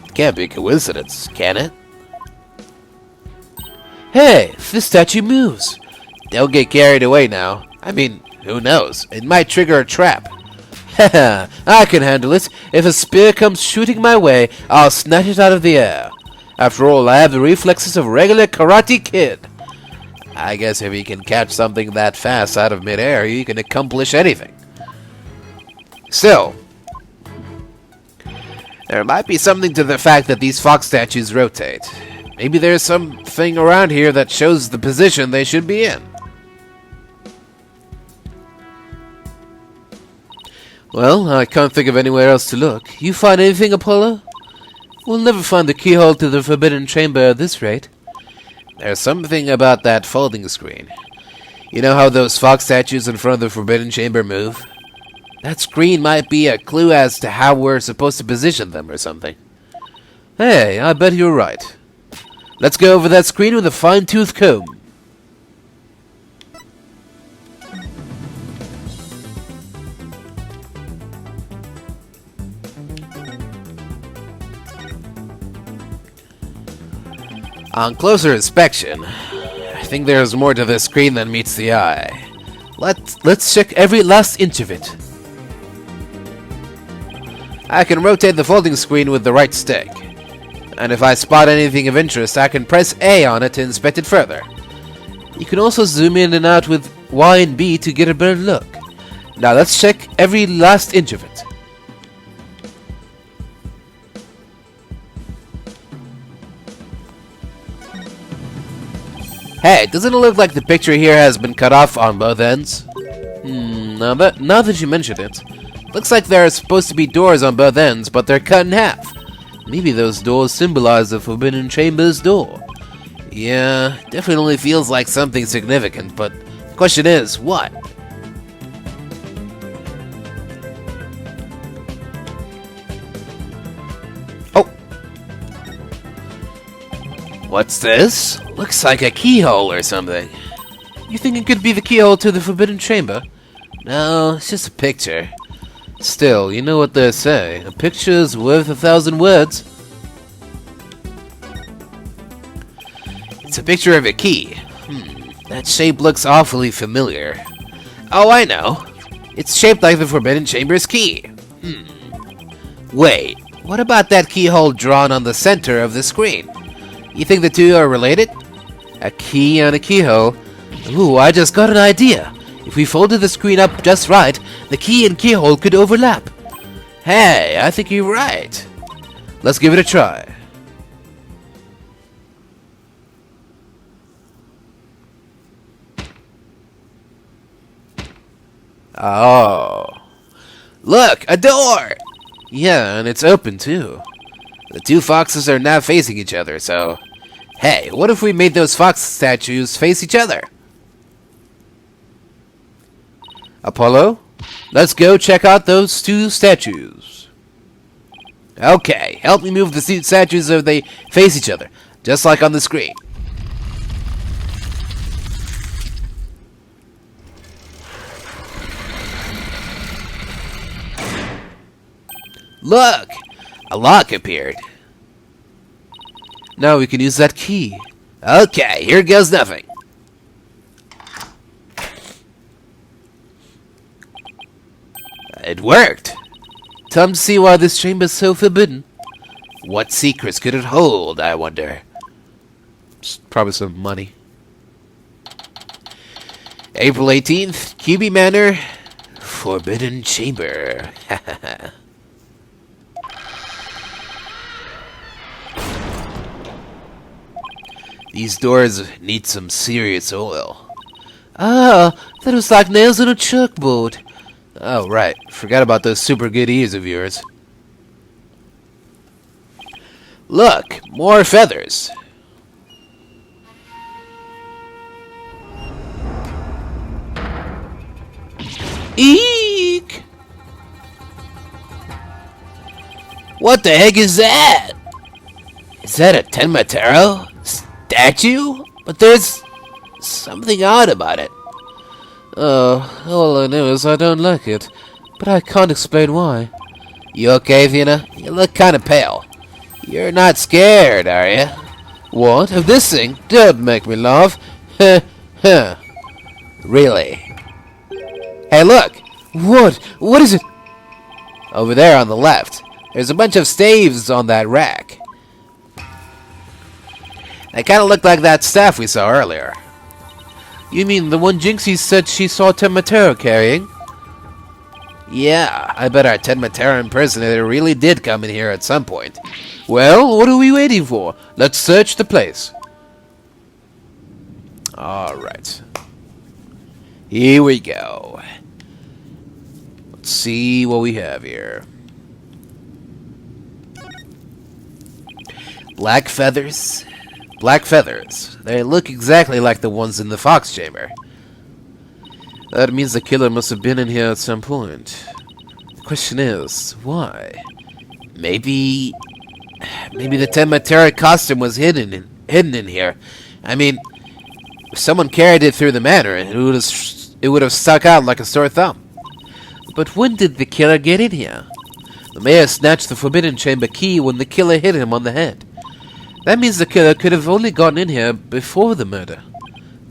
It can't be a coincidence, can it? Hey, this statue moves. Don't get carried away now. I mean, who knows? It might trigger a trap. Haha, I can handle it. If a spear comes shooting my way, I'll snatch it out of the air. After all, I have the reflexes of a regular karate kid. I guess if he can catch something that fast out of midair, he can accomplish anything. Still, there might be something to the fact that these fox statues rotate. Maybe there's something around here that shows the position they should be in. Well, I can't think of anywhere else to look. You find anything, Apollo? We'll never find the keyhole to the forbidden chamber at this rate. There's something about that folding screen. You know how those fox statues in front of the forbidden chamber move? That screen might be a clue as to how we're supposed to position them or something. Hey, I bet you're right. Let's go over that screen with a fine-tooth comb. On closer inspection, I think there's more to this screen than meets the eye. Let's check every last inch of it. I can rotate the folding screen with the right stick. And if I spot anything of interest, I can press A on it to inspect it further. You can also zoom in and out with Y and B to get a better look. Now let's check every last inch of it. Hey, doesn't it look like the picture here has been cut off on both ends? Now that you mention it, looks like there are supposed to be doors on both ends, but they're cut in half. Maybe those doors symbolize the Forbidden Chamber's door. Yeah, definitely feels like something significant, but the question is, what? Oh! What's this? Looks like a keyhole or something. You think it could be the keyhole to the Forbidden Chamber? No, it's just a picture. Still, you know what they say. A picture's worth 1,000 words. It's a picture of a key. That shape looks awfully familiar. Oh, I know. It's shaped like the Forbidden Chamber's key. Wait, what about that keyhole drawn on the center of the screen? You think the two are related? A key and a keyhole. Ooh, I just got an idea. If we folded the screen up just right, the key and keyhole could overlap. Hey, I think you're right. Let's give it a try. Oh. Look, a door! Yeah, and it's open too. The two foxes are now facing each other, so... Hey, what if we made those fox statues face each other? Apollo, let's go check out those two statues. Okay, help me move the statues so they face each other, just like on the screen. Look! A lock appeared. Now we can use that key. Okay, here goes nothing. It worked. Time to see why this chamber's so forbidden. What secrets could it hold, I wonder? Probably some money. April 18th, Kyubi Manor, Forbidden Chamber. These doors need some serious oil. Ah, that was like nails on a chalkboard. Oh, right. Forgot about those super good ears of yours. Look, more feathers. Eek! What the heck is that? Is that a Tenmatero statue? But there's something odd about it. Oh, all I know is I don't like it, but I can't explain why. You okay, Athena? You look kind of pale. You're not scared, are you? What? Of this thing? Don't make me laugh. Heh, heh. Really? Hey, look! What? What is it? Over there on the left. There's a bunch of staves on that rack. They kind of look like that staff we saw earlier. You mean the one Jinxie said she saw Tenmatero carrying? Yeah, I bet our Tenmatero impersonator really did come in here at some point. Well, what are we waiting for? Let's search the place. Alright. Here we go. Let's see what we have here. Black feathers. Black feathers. They look exactly like the ones in the Fox Chamber. That means the killer must have been in here at some point. The question is, why? Maybe the Tenmatero costume was hidden in here. I mean, if someone carried it through the manor, it would have stuck out like a sore thumb. But when did the killer get in here? The mayor snatched the Forbidden Chamber key when the killer hit him on the head. That means the killer could have only gotten in here before the murder.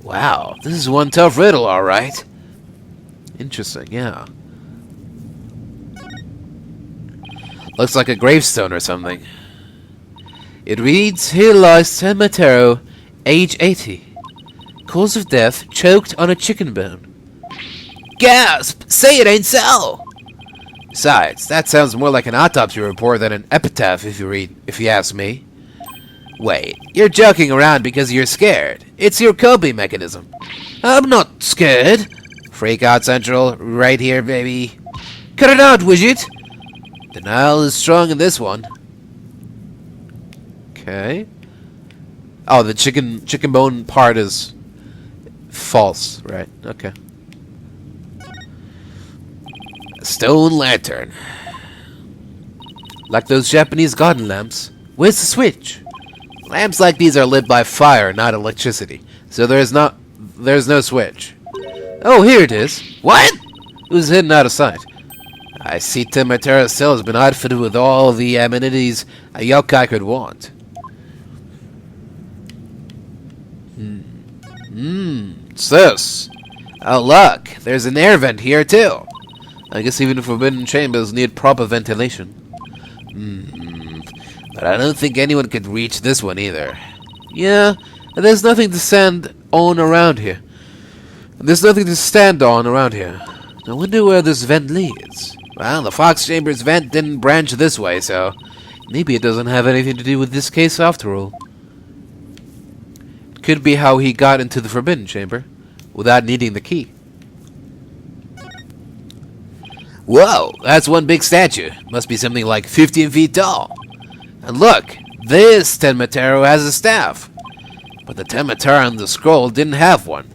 Wow, this is one tough riddle, alright. Interesting, yeah. Looks like a gravestone or something. It reads, here lies Tenmatero, age 80. Cause of death, choked on a chicken bone. Gasp! Say it ain't so! Besides, that sounds more like an autopsy report than an epitaph if you ask me. Wait, you're joking around because you're scared. It's your coping mechanism. I'm not scared. Freak out central, right here, baby. Cut it out, widget! Denial is strong in this one. Okay. Oh, the chicken bone part is false, right? Okay. A stone lantern. Like those Japanese garden lamps. Where's the switch? Lamps like these are lit by fire, not electricity. So there's no switch. Oh, here it is. What? It was hidden out of sight. I see Tenmatero's cell has been outfitted with all the amenities a yokai could want. What's this? Oh, look. There's an air vent here, too. I guess even forbidden chambers need proper ventilation. But I don't think anyone could reach this one either. Yeah, there's nothing to stand on around here. I wonder where this vent leads. Well, the Fox Chamber's vent didn't branch this way, so maybe it doesn't have anything to do with this case after all. It could be how he got into the Forbidden Chamber without needing the key. Whoa, that's one big statue. Must be something like 15 feet tall. And look, this Tenmatero has a staff. But the Tenmatero on the scroll didn't have one.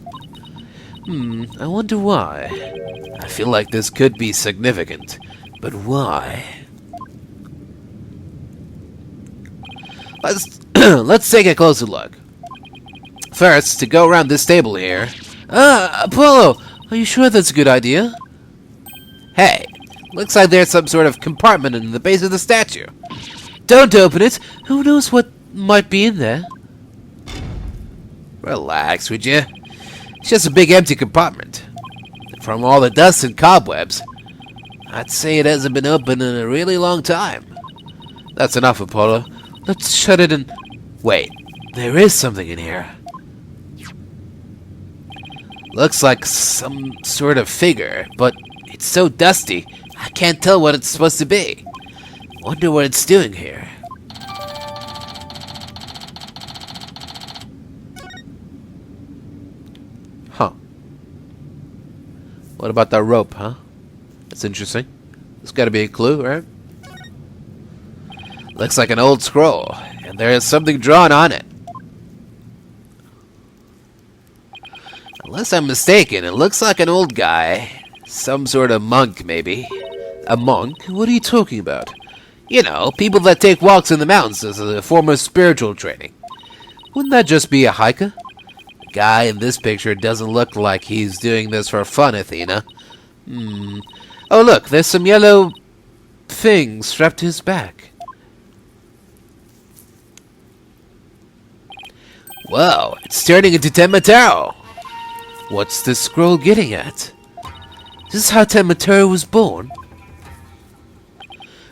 I wonder why. I feel like this could be significant. But why? Let's take a closer look. First, to go around this table here. Ah, Apollo! Are you sure that's a good idea? Hey, looks like there's some sort of compartment in the base of the statue. Don't open it! Who knows what might be in there? Relax, would you? It's just a big empty compartment. From all the dust and cobwebs, I'd say it hasn't been open in a really long time. That's enough, Apollo. Let's shut it and... Wait, there is something in here. Looks like some sort of figure, but it's so dusty, I can't tell what it's supposed to be. Wonder what it's doing here. Huh. What about that rope, huh? That's interesting. There's gotta be a clue, right? Looks like an old scroll, and there is something drawn on it. Unless I'm mistaken, it looks like an old guy. Some sort of monk, maybe. A monk? What are you talking about? You know, people that take walks in the mountains as a form of spiritual training. Wouldn't that just be a hiker? The guy in this picture doesn't look like he's doing this for fun, Athena. Oh, look, there's some yellow things strapped to his back. Whoa, it's turning into Tenmataro. What's this scroll getting at? Is this how Tenmataro was born?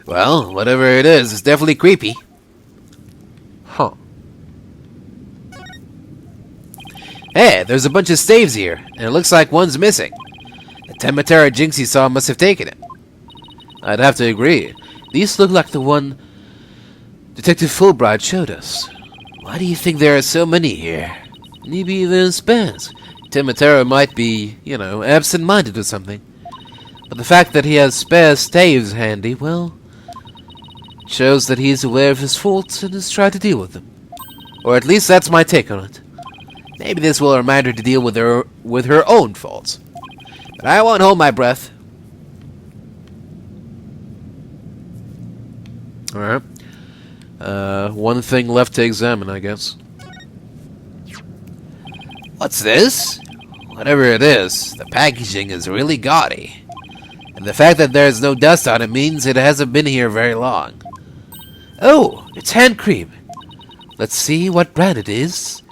Well, whatever it is, it's definitely creepy. Huh. Hey, there's a bunch of staves here, and it looks like one's missing. The Tenmataro Jinxie saw must have taken it. I'd have to agree. These look like the one Detective Fulbright showed us. Why do you think there are so many here? Maybe there's spares. Tenmataro might be, you know, absent-minded or something. But the fact that he has spare staves handy, well, shows that he's aware of his faults and has tried to deal with them. Or at least that's my take on it. Maybe this will remind her to deal with her own faults. But I won't hold my breath. Alright. One thing left to examine, I guess. What's this? Whatever it is, the packaging is really gaudy. And the fact that there's no dust on it means it hasn't been here very long. Oh, it's hand cream. Let's see what brand it is.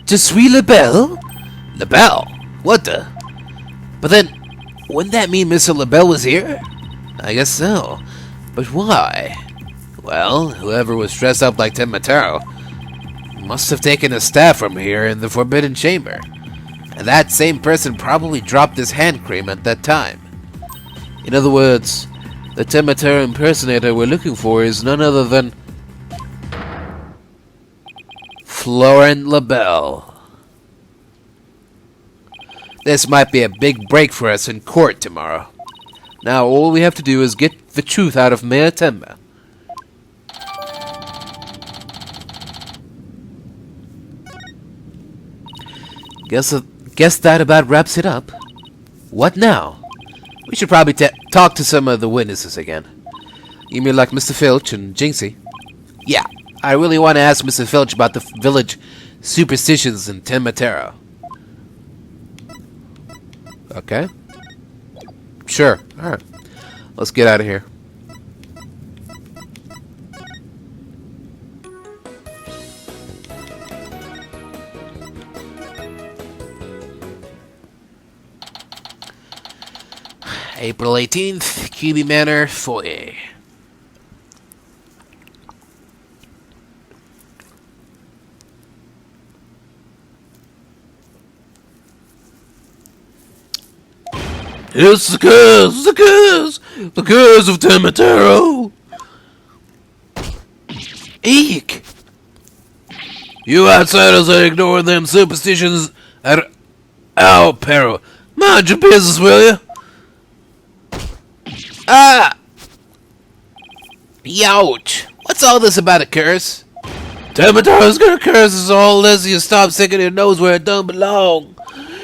Je suis LaBelle? LaBelle? What the? But then, wouldn't that mean Mr. LaBelle was here? I guess so. But why? Well, whoever was dressed up like Tenmataro must have taken a staff from here in the Forbidden Chamber. And that same person probably dropped this hand cream at that time. In other words, the Tenmataro impersonator we're looking for is none other than Florent LaBelle. This might be a big break for us in court tomorrow. Now all we have to do is get the truth out of Mayor Temba. Guess that about wraps it up. What now? We should probably talk to some of the witnesses again. You mean like Mr. Filch and Jinxie? Yeah, I really want to ask Mr. Filch about the village superstitions in Tenmataro. Okay. Sure. Alright. Let's get out of here. April 18th, Kyubi Manor, Foyer. It's the curse! The curse! The curse of Tenmataro! Eek! You outsiders are ignoring them superstitions at our peril. Mind your business, will you? Ah! Youch! What's all this about a curse? Tenmataro's gonna curse us all unless you stop sticking your nose where it don't belong.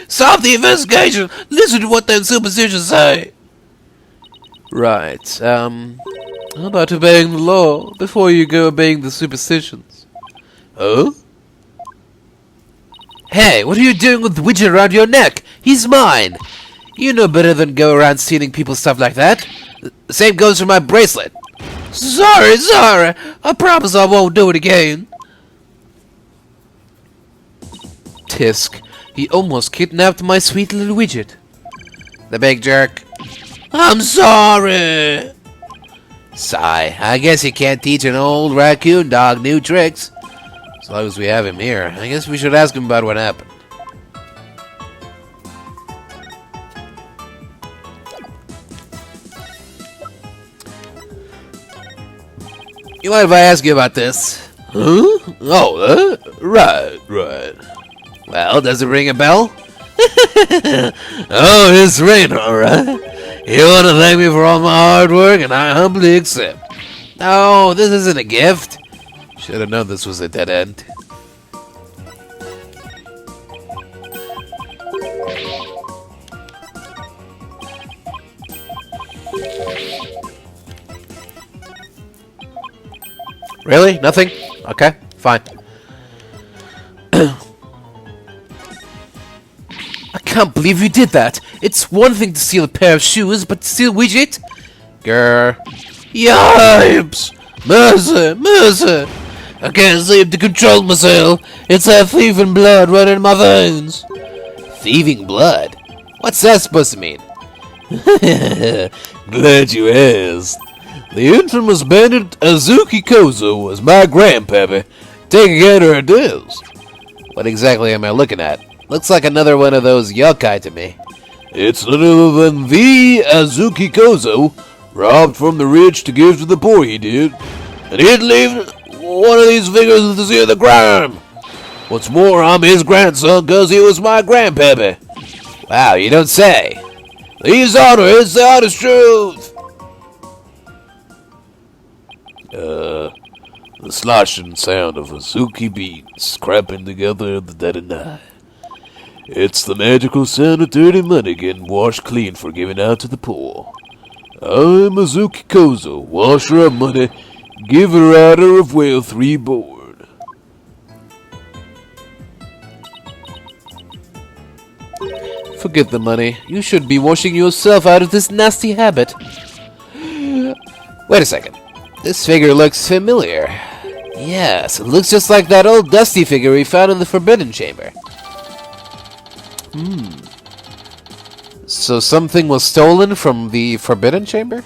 Stop the investigation! Listen to what them superstitions say! Right, how about obeying the law before you go obeying the superstitions? Huh? Hey, what are you doing with the widget around your neck? He's mine! You know better than go around stealing people's stuff like that. The same goes for my bracelet. Sorry. I promise I won't do it again. tisk. He almost kidnapped my sweet little widget. The big jerk. I'm sorry. Sigh. I guess you can't teach an old raccoon dog new tricks. As long as we have him here, I guess we should ask him about what happened. You mind if I ask you about this? Huh? Oh, right. Well, does it ring a bell? Oh, it's ringing, alright. You want to thank me for all my hard work, and I humbly accept. No, this isn't a gift. Should have known this was a dead end. Really? Nothing? Okay, fine. I can't believe you did that. It's one thing to steal a pair of shoes, but to steal a widget? Grr. Yipes! Mercy! I can't seem to control myself. It's that thieving blood running in my veins. Thieving blood? What's that supposed to mean? Glad you asked. The infamous bandit Azuki Kozo was my grandpappy. Take a gander at this. What exactly am I looking at? Looks like another one of those yokai to me. It's none other than the Azuki Kozo, robbed from the rich to give to the poor, he did. And he'd leave one of these figures to see the crime. What's more, I'm his grandson because he was my grandpappy. Wow, you don't say. Please honor, it's the honest truth. The sloshing sound of Azuki beans scrapping together in the dead of night. It's the magical sound of dirty money getting washed clean for giving out to the poor. I'm Azuki Kozo, washer of money, giver outer of whale 3 board. Forget the money. You should be washing yourself out of this nasty habit. Wait a second. This figure looks familiar. Yes, it looks just like that old Dusty figure we found in the Forbidden Chamber. So something was stolen from the Forbidden Chamber?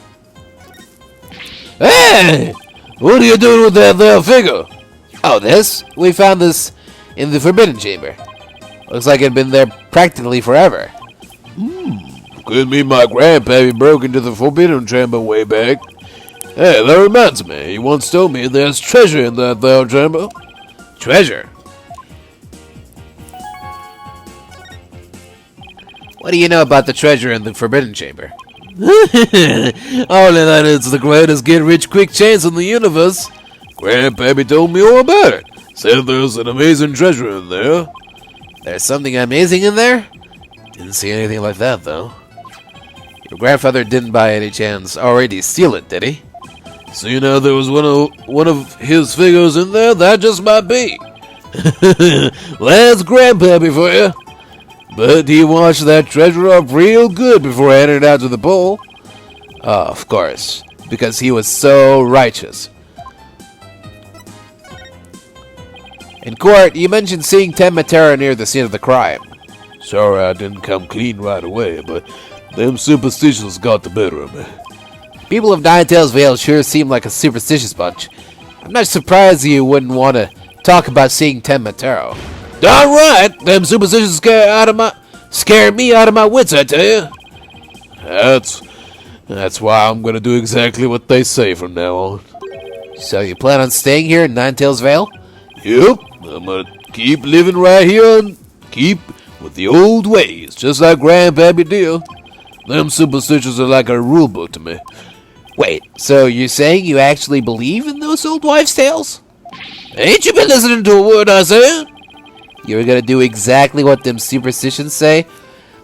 Hey! What are you doing with that there figure? Oh, this? We found this in the Forbidden Chamber. Looks like it'd been there practically forever. Could mean my grandpappy broke into the Forbidden Chamber way back. Hey, that reminds me. He once told me there's treasure in that there chamber. Treasure? What do you know about the treasure in the Forbidden Chamber? Only that it's the greatest get-rich-quick chance in the universe. Grandpappy told me all about it. Said there's an amazing treasure in there. There's something amazing in there? Didn't see anything like that, though. Your grandfather didn't by any chance already steal it, did he? Seeing how there was one of his figures in there, that just might be. That's grandpappy for you. But he washed that treasure up real good before handing it out to the pool. Oh, of course. Because he was so righteous. In court, you mentioned seeing Tenmatera near the scene of the crime. Sorry I didn't come clean right away, but them superstitions got the better of me. People of Nine-Tails Vale sure seem like a superstitious bunch. I'm not surprised you wouldn't want to talk about seeing Tenmatera. Darn right! Them superstitions scare me out of my wits, I tell you. That's why I'm gonna do exactly what they say from now on. So you plan on staying here in Nine-Tails Vale? Yep, I'm gonna keep living right here and keep with the old ways, just like Grandpappy did. Them superstitions are like a rule book to me. Wait, so you're saying you actually believe in those old wives' tales? Ain't you been listening to a word I said? You're gonna do exactly what them superstitions say?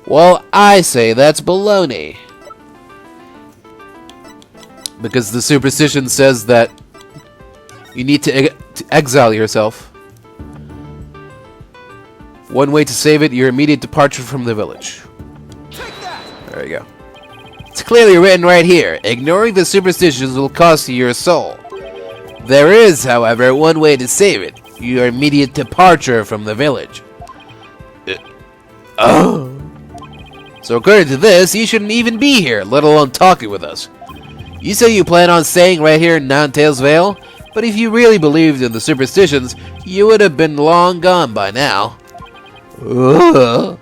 Well, I say that's baloney. Because the superstition says that you need to exile yourself. One way to save it, your immediate departure from the village. There you go. It's clearly written right here. Ignoring the superstitions will cost you your soul. There is, however, one way to save it. Your immediate departure from the village. Oh. So according to this, you shouldn't even be here, let alone talking with us. You say you plan on staying right here in Nine-Tails Vale, but if you really believed in the superstitions, you would have been long gone by now. Ugh.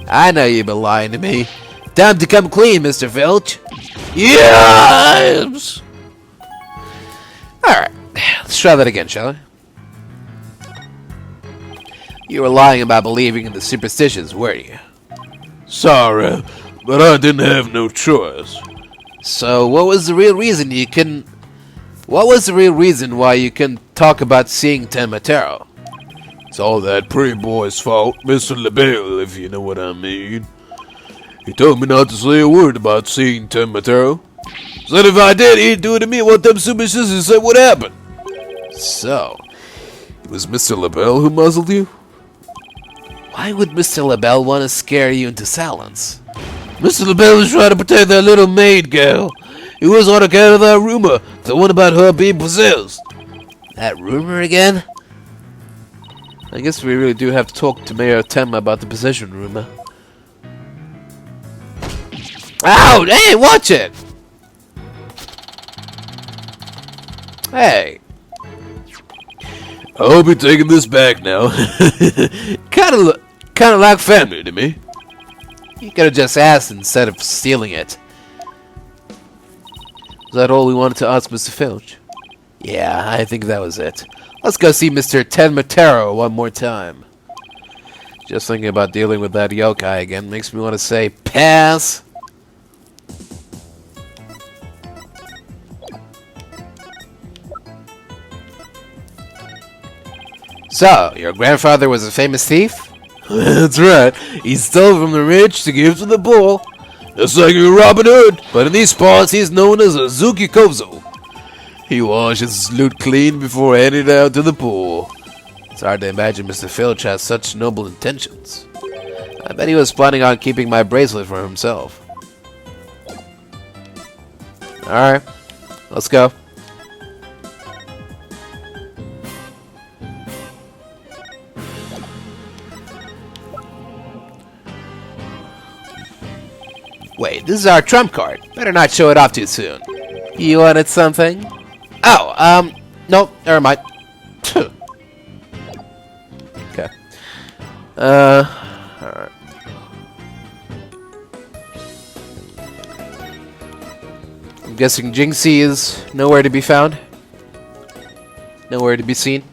I know you've been lying to me. Time to come clean, Mr. Filch. Yes! Alright, let's try that again, shall we? You were lying about believing in the superstitions, weren't you? Sorry, but I didn't have no choice. So, what was the real reason you couldn't... What was the real reason why you couldn't talk about seeing Tenmatero? It's all that pretty boy's fault, Mr. LaBelle, if you know what I mean. He told me not to say a word about seeing Tenmatero. Said if I did, he'd do to me what them superstitions said would happen. So, it was Mr. LaBelle who muzzled you? why would Mr. LaBelle want to scare you into silence? Mr. LaBelle was trying to protect that little maid girl. It was on account of that rumor, the one about her being possessed. That rumor again? I guess we really do have to talk to Mayor Tenma about the possession rumor. Ow! Hey, watch it! Hey. I'll be taking this back now. Kinda like family to me. You could have just asked instead of stealing it. Is that all we wanted to ask Mr. Filch? Yeah, I think that was it. Let's go see Mr. Tenmatero one more time. Just thinking about dealing with that yokai again makes me want to say pass. So, your grandfather was a famous thief? That's right. He stole from the rich to give to the poor. Just like a Robin Hood. But in these parts, he's known as a Zuki Kozo. He washes his loot clean before handing it out to the poor. It's hard to imagine Mr. Filch has such noble intentions. I bet he was planning on keeping my bracelet for himself. Alright, let's go. Wait, this is our trump card. Better not show it off too soon. You wanted something? Oh, nope, never mind. Okay. Alright. I'm guessing Jinxie is nowhere to be found? Nowhere to be seen?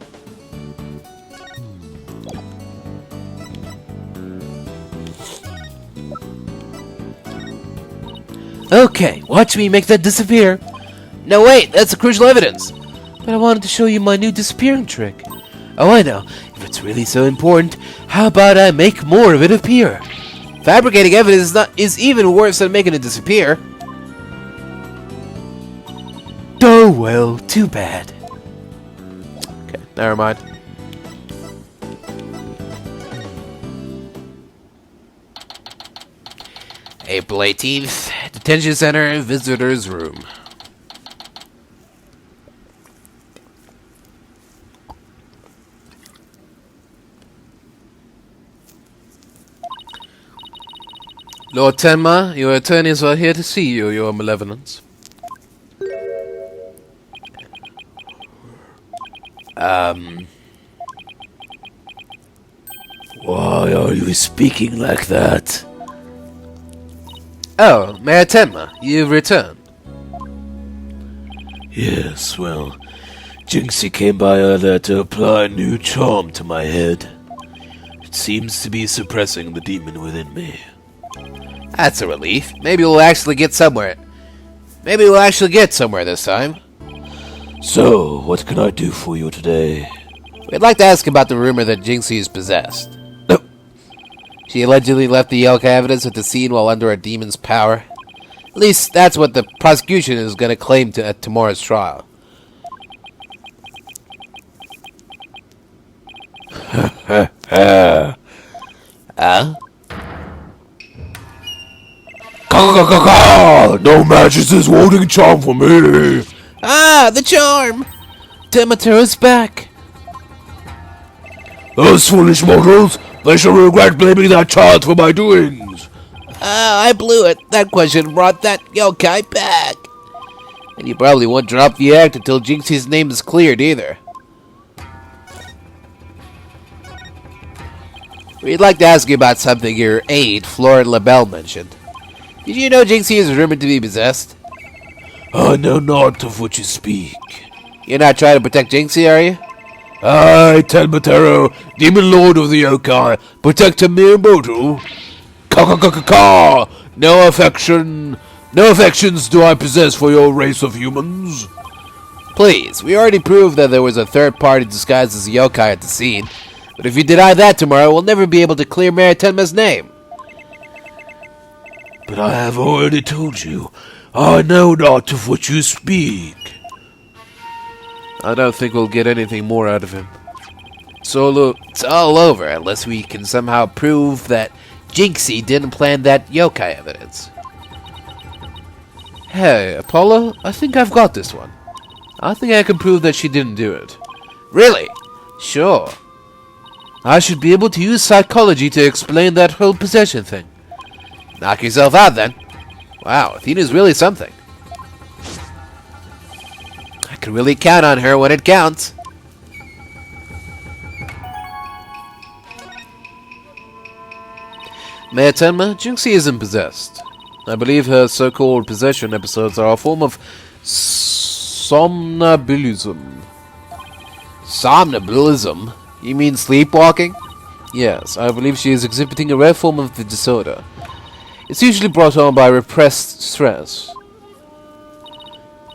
Okay, watch me make that disappear. No, wait, that's a crucial evidence. But I wanted to show you my new disappearing trick. Oh, I know. If it's really so important, how about I make more of it appear? Fabricating evidence is even worse than making it disappear. Oh, well, too bad. Okay, never mind. April 18th, Detention Center, Visitor's Room. Lord Tenma, your attorneys are here to see you, your malevolence. Why are you speaking like that? Oh, Mayor Tenma, you've returned. Yes, well, Jinxie came by earlier to apply a new charm to my head. It seems to be suppressing the demon within me. That's a relief. Maybe we'll actually get somewhere. Maybe we'll actually get somewhere this time. So, what can I do for you today? We'd like to ask about the rumor that Jinxie is possessed. She allegedly left the Yokai evidence at the scene while under a demon's power. At least, that's what the prosecution is going to claim at tomorrow's trial. No matches this holding charm for me! Ah, the charm! Tematero's back! Those foolish mortals! They shall regret blaming that child for my doings. I blew it. That question brought that yokai back. And you probably won't drop the act until Jinxie's name is cleared either. We'd like to ask you about something your aide, Flora LaBelle, mentioned. Did you know Jinxie is rumored to be possessed? I know not of which you speak. You're not trying to protect Jinxie, are you? I, Tenmatero, Demon Lord of the Yokai, protect a mere mortal. Ka-ka-ka-ka-ka! No affections do I possess for your race of humans. Please, we already proved that there was a third party disguised as a yokai at the scene. But if you deny that tomorrow, we'll never be able to clear Mayor Tenma's name. But I have already told you, I know not of which you speak. I don't think we'll get anything more out of him. So look, it's all over unless we can somehow prove that Jinxie didn't plan that yokai evidence. Hey, Apollo, I think I've got this one. I think I can prove that she didn't do it. Really? Sure. I should be able to use psychology to explain that whole possession thing. Knock yourself out, then. Wow, Athena's really something. I can really count on her when it counts. Mayor Tenma, Jinxie isn't possessed. I believe her so-called possession episodes are a form of somnambulism. Somnambulism? You mean sleepwalking? Yes, I believe she is exhibiting a rare form of the disorder. It's usually brought on by repressed stress.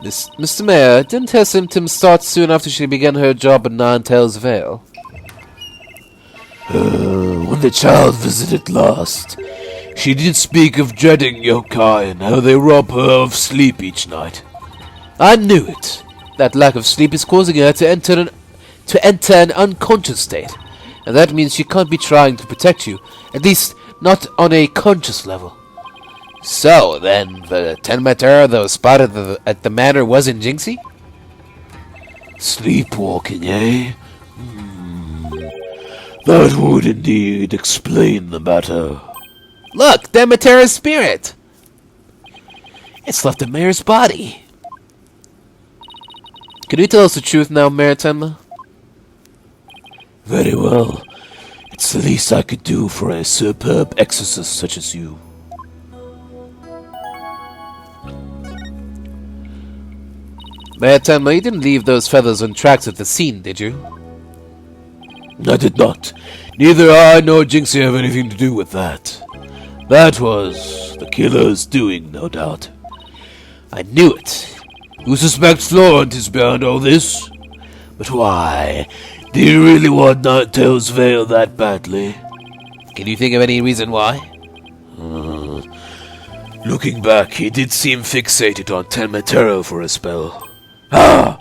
Mr. Mayor, didn't her symptoms start soon after she began her job at Nine-Tails Vale? When the child visited last, she did speak of dreading yokai and how they rob her of sleep each night. I knew it. That lack of sleep is causing her to enter an unconscious state. And that means she can't be trying to protect you. At least, not on a conscious level. So, then, the Tenmatera that was spotted at the Manor wasn't Jinxie? Sleepwalking, eh? That would indeed explain the matter. Look, Tenmatera's spirit! It's left the mayor's body. Can you tell us the truth now, Mayor Tenma? Very well. It's the least I could do for a superb exorcist such as you. Mayor Tenma, you didn't leave those feathers on tracks at the scene, did you? I did not. Neither I nor Jinxie have anything to do with that. That was the killer's doing, no doubt. I knew it. You suspect Florent is behind all this? But why? Do you really want Nine-Tails Vale that badly? Can you think of any reason why? Looking back, he did seem fixated on Tenmatero for a spell. Ah!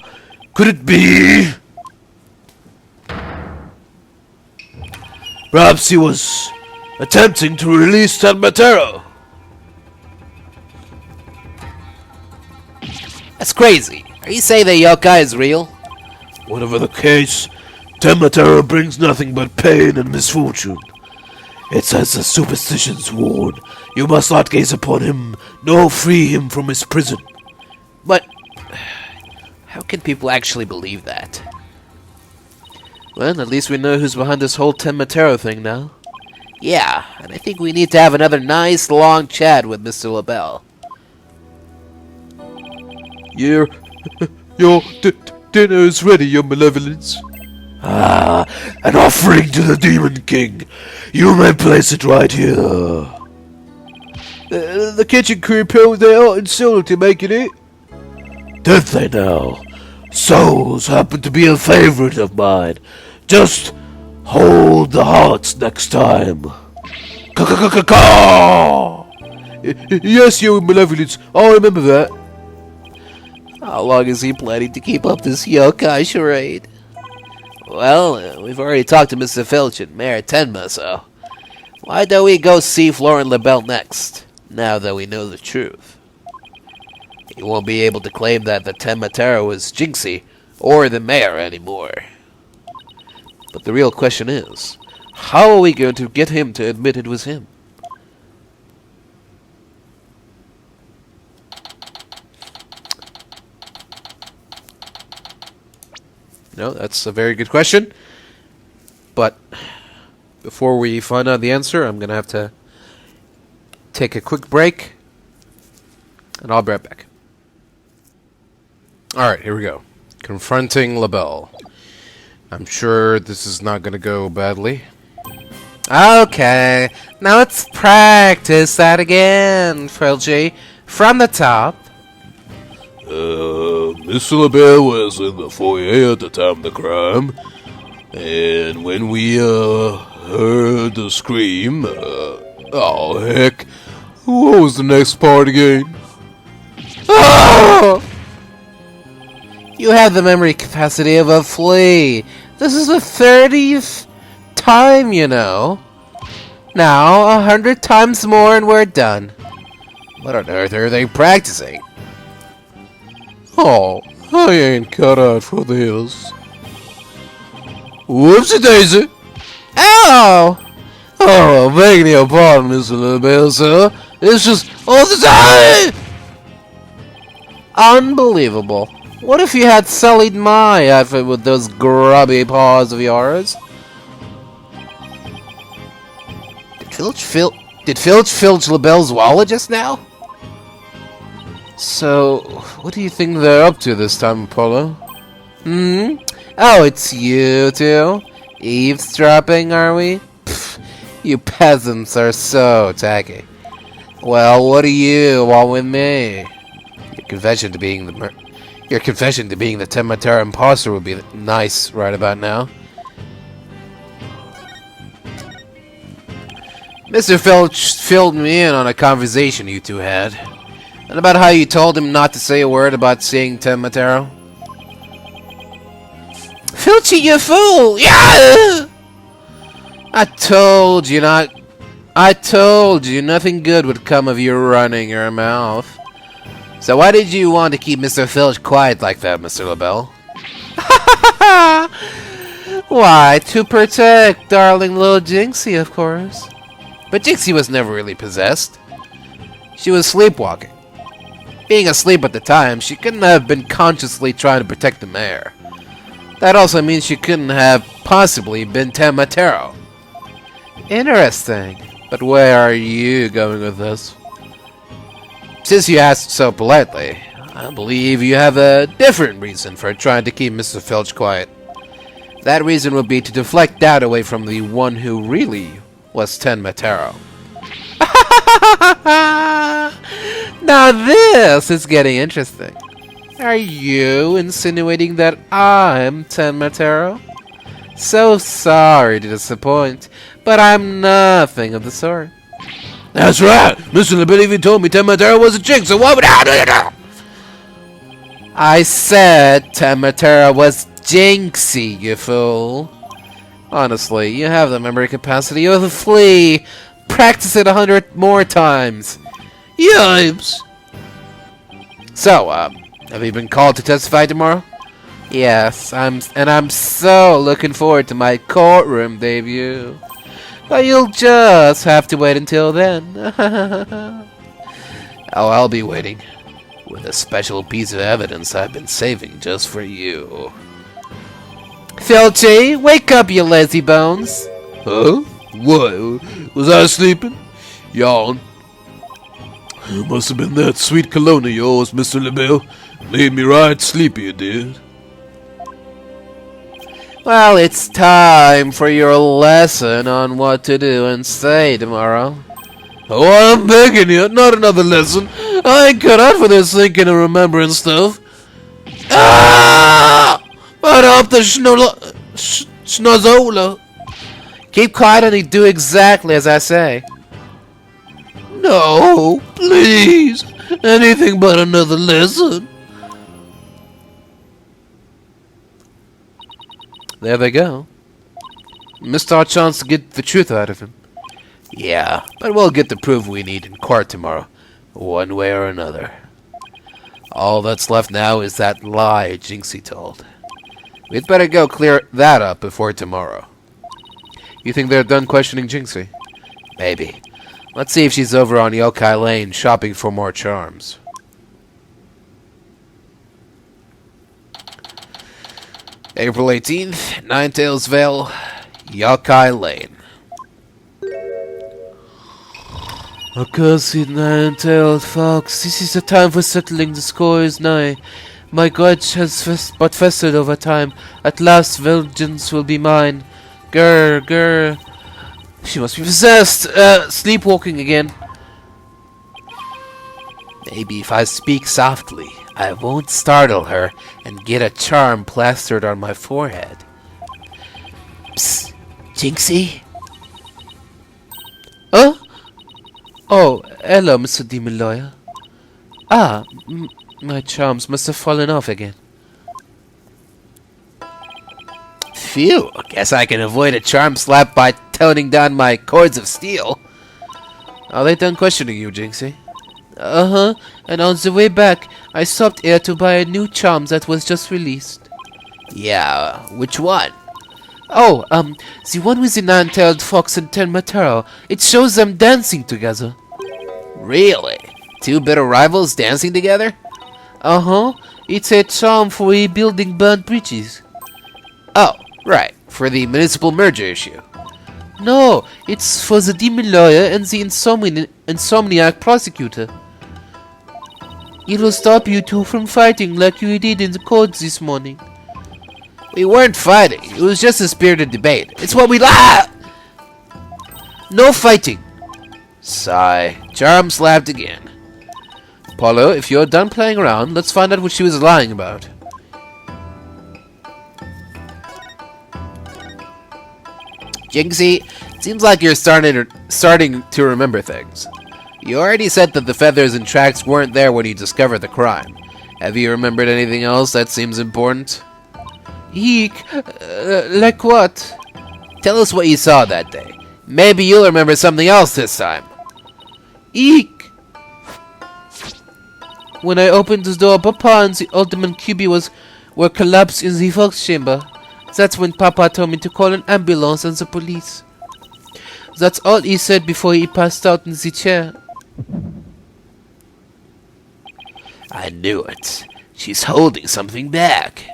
Could it be? Perhaps he was attempting to release Tenmatero. That's crazy. Are you saying that yokai is real? Whatever the case, Tenmatero brings nothing but pain and misfortune. It's as the superstitions warn. You must not gaze upon him, nor free him from his prison. But how can people actually believe that? Well, at least we know who's behind this whole Tenmatero thing now. Yeah, and I think we need to have another nice long chat with Mr. LaBelle. Your dinner is ready, your malevolence. Ah, an offering to the Demon King. You may place it right here. The kitchen crew poured their heart and soul to making it. Did they now? Souls happen to be a favorite of mine. Just hold the hearts next time. Ka-ka-ka-ka-ka! Yes, your malevolence. I'll remember that. How long is he planning to keep up this yokai charade? Well, we've already talked to Mr. Filch and Mayor Tenma, so why don't we go see Florent LaBelle next, now that we know the truth? He won't be able to claim that the Tenmatera was Jinxie or the mayor anymore. But the real question is, How are we going to get him to admit it was him? No, that's a very good question. But before we find out the answer, I'm going to have to take a quick break. And I'll be right back. Alright, here we go. Confronting LaBelle. I'm sure this is not going to go badly. Okay, now let's practice that again, Frilgy. From the top. Mr. LaBelle was in the foyer at the time of the crime. And when we, heard the scream, oh heck, what was the next part again? Oh! You have the memory capacity of a flea. This is the 30th time, you know. Now, 100 times more and we're done. What on earth are they practicing? Oh, I ain't cut out for this. Whoopsie daisy! Ow! Oh, begging your pardon, Mr. LaBelle, sir. It's just all the time! Unbelievable. What if you had sullied my outfit with those grubby paws of yours? Did Filch filch LaBelle's wallet just now? So, what do you think they're up to this time, Apollo? Hmm? Oh, it's you two? Eavesdropping, are we? Pfft, you peasants are so tacky. Well, what do you want with me? Your confession to being the Tematera imposter would be nice right about now. Mr. Filch filled me in on a conversation you two had. And about how you told him not to say a word about seeing Tematera. Filchy, you fool! Yeah! I told you nothing good would come of you running your mouth. So why did you want to keep Mr. Filch quiet like that, Mr. LaBelle? Why, to protect darling little Jinxie, of course. But Jinxie was never really possessed. She was sleepwalking. Being asleep at the time, she couldn't have been consciously trying to protect the mayor. That also means she couldn't have possibly been Tematera. Interesting. But where are you going with this? Since you asked so politely, I believe you have a different reason for trying to keep Mr. Filch quiet. That reason would be to deflect doubt away from the one who really was Tematera. Now this is getting interesting. Are you insinuating that I'm Tematera? So sorry to disappoint, but I'm nothing of the sort. That's right! Mr. LaBelle even told me Tematera was a jinx, so why would I do it? I said Tematera was Jinxie, you fool. Honestly, you have the memory capacity of a flea. Practice it 100 more times. Yipes! So, have you been called to testify tomorrow? Yes, I'm so looking forward to my courtroom debut. But you'll just have to wait until then. Oh, I'll be waiting. With a special piece of evidence I've been saving just for you. Filchy, wake up, you lazy bones. Huh? What? Was I sleeping? Yawn. It must have been that sweet cologne of yours, Mr. LaBelle. Made me right sleepy, it did. Well, it's time for your lesson on what to do and say tomorrow. Oh, I'm begging you, not another lesson. I ain't cut out for this thinking and remembering stuff. Ah! Right up the schnozola. Keep quiet and do exactly as I say. No, please. Anything but another lesson. There they go. Missed our chance to get the truth out of him. Yeah, but we'll get the proof we need in court tomorrow, one way or another. All that's left now is that lie Jinxie told. We'd better go clear that up before tomorrow. You think they're done questioning Jinxie? Maybe. Let's see if she's over on Yokai Lane shopping for more charms. April 18th, Nine-Tails Vale, Yokai Lane. Accursed Nine-Tailed Fox, this is the time for settling the score is nigh. My grudge has but festered over time. At last vengeance will be mine. Grr, grr. She must be possessed. Sleepwalking again. Maybe if I speak softly, I won't startle her and get a charm plastered on my forehead. Psst, Jinxie? Huh? Oh, hello, Mr. Demon Lawyer. Ah, my charms must have fallen off again. Phew, guess I can avoid a charm slap by toning down my cords of steel. Are they done questioning you, Jinxie? Uh-huh, and on the way back, I stopped here to buy a new charm that was just released. Yeah, which one? Oh, the one with the nine-tailed fox and 10 Mataro. It shows them dancing together. Really? Two bitter rivals dancing together? Uh-huh. It's a charm for rebuilding burnt bridges. Oh, right. For the municipal merger issue. No, it's for the demon lawyer and the insomniac prosecutor. It will stop you two from fighting like you did in the court this morning. We weren't fighting. It was just a spirited debate. It's what we No fighting. Sigh. Charm slapped again. Apollo, if you're done playing around, let's find out what she was lying about. Jinxie, it seems like you're starting to remember things. You already said that the feathers and tracks weren't there when you discovered the crime. Have you remembered anything else that seems important? Eek, like what? Tell us what you saw that day. Maybe you'll remember something else this time. Eek! When I opened the door, Papa and the Alderman Kyubi were collapsed in the fox chamber. That's when Papa told me to call an ambulance and the police. That's all he said before he passed out in the chair. I knew it. She's holding something back.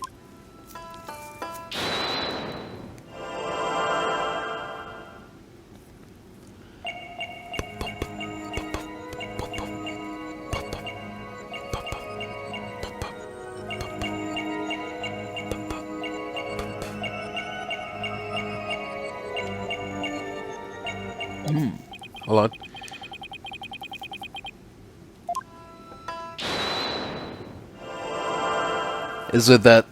Hold on. Is it that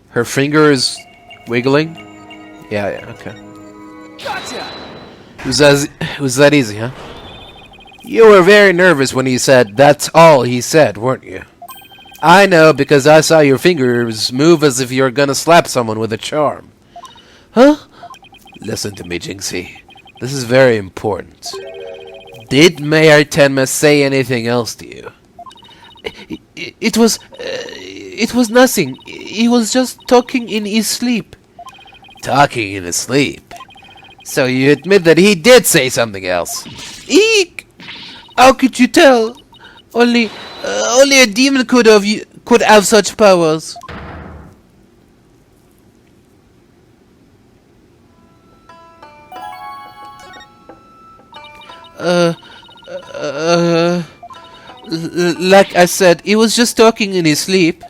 her finger is wiggling? Yeah, okay. Gotcha! It was that easy, huh? You were very nervous when he said that's all he said, weren't you? I know, because I saw your fingers move as if you were gonna slap someone with a charm. Huh? Listen to me, Jinxie. This is very important. Did Mayor Tenma say anything else to you? It was nothing. He was just talking in his sleep. Talking in his sleep? So you admit that he did say something else? Eek! How could you tell? Only a demon could have such powers. Like I said, he was just talking in his sleep.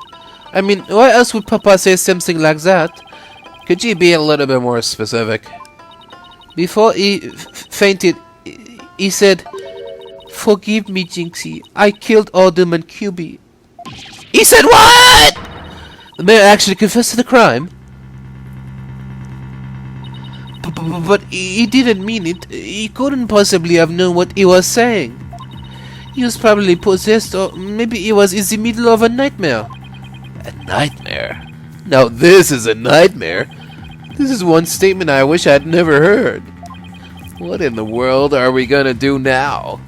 I mean, why else would Papa say something like that? Could you be a little bit more specific? Before he fainted, he said, "Forgive me, Jinxie. I killed Alderman Kyubi." He said what? The mayor actually confessed to the crime? But he didn't mean it. He couldn't possibly have known what he was saying. He was probably possessed, or maybe he was in the middle of a nightmare. A nightmare? Now this is a nightmare. This is one statement I wish I'd never heard. What in the world are we gonna do now?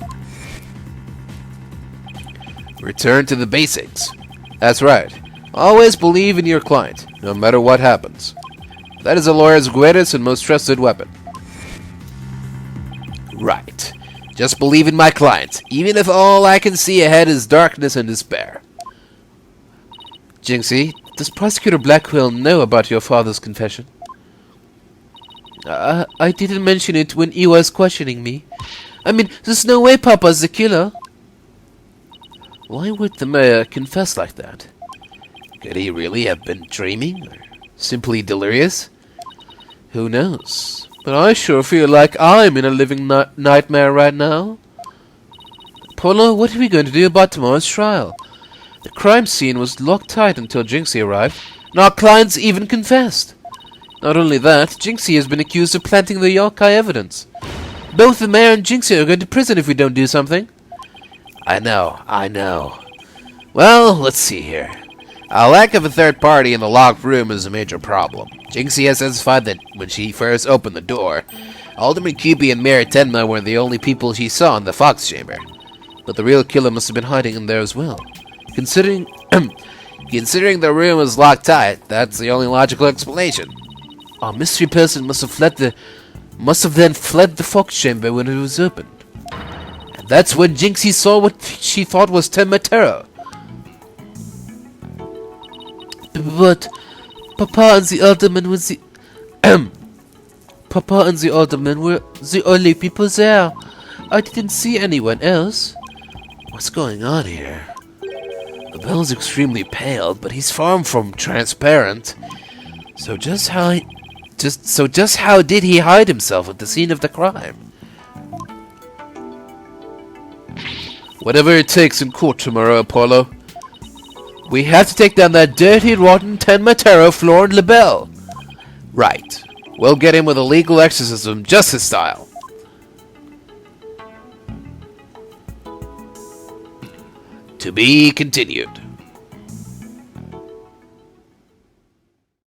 Return to the basics. That's right. Always believe in your client, no matter what happens. That is a lawyer's greatest and most trusted weapon. Right. Just believe in my client, even if all I can see ahead is darkness and despair. Jinxie, does Prosecutor Blackwell know about your father's confession? I didn't mention it when he was questioning me. I mean, there's no way Papa's the killer. Why would the mayor confess like that? Could he really have been dreaming? Or simply delirious? Who knows? But I sure feel like I'm in a living nightmare right now. Apollo, what are we going to do about tomorrow's trial? The crime scene was locked tight until Jinxie arrived, and our clients even confessed. Not only that, Jinxie has been accused of planting the yokai evidence. Both the mayor and Jinxie are going to prison if we don't do something. I know. Well, let's see here. A lack of a third party in the locked room is a major problem. Jinxie has testified that when she first opened the door, Alderman Kyubi and Mayor Tenma were the only people she saw in the Fox Chamber. But the real killer must have been hiding in there as well. Considering the room was locked tight, that's the only logical explanation. Our mystery person must have then fled the Fox Chamber when it was opened. And that's when Jinxie saw what she thought was Tenma Terror. But Papa and the Alderman were the only people there. I didn't see anyone else. What's going on here? The Bell's extremely pale, but he's far from transparent. So just how did he hide himself at the scene of the crime? Whatever it takes in court tomorrow, Apollo. We have to take down that dirty, rotten Tenma Terror, Floor and LaBelle. Right. We'll get him with a legal exorcism, justice style. To be continued.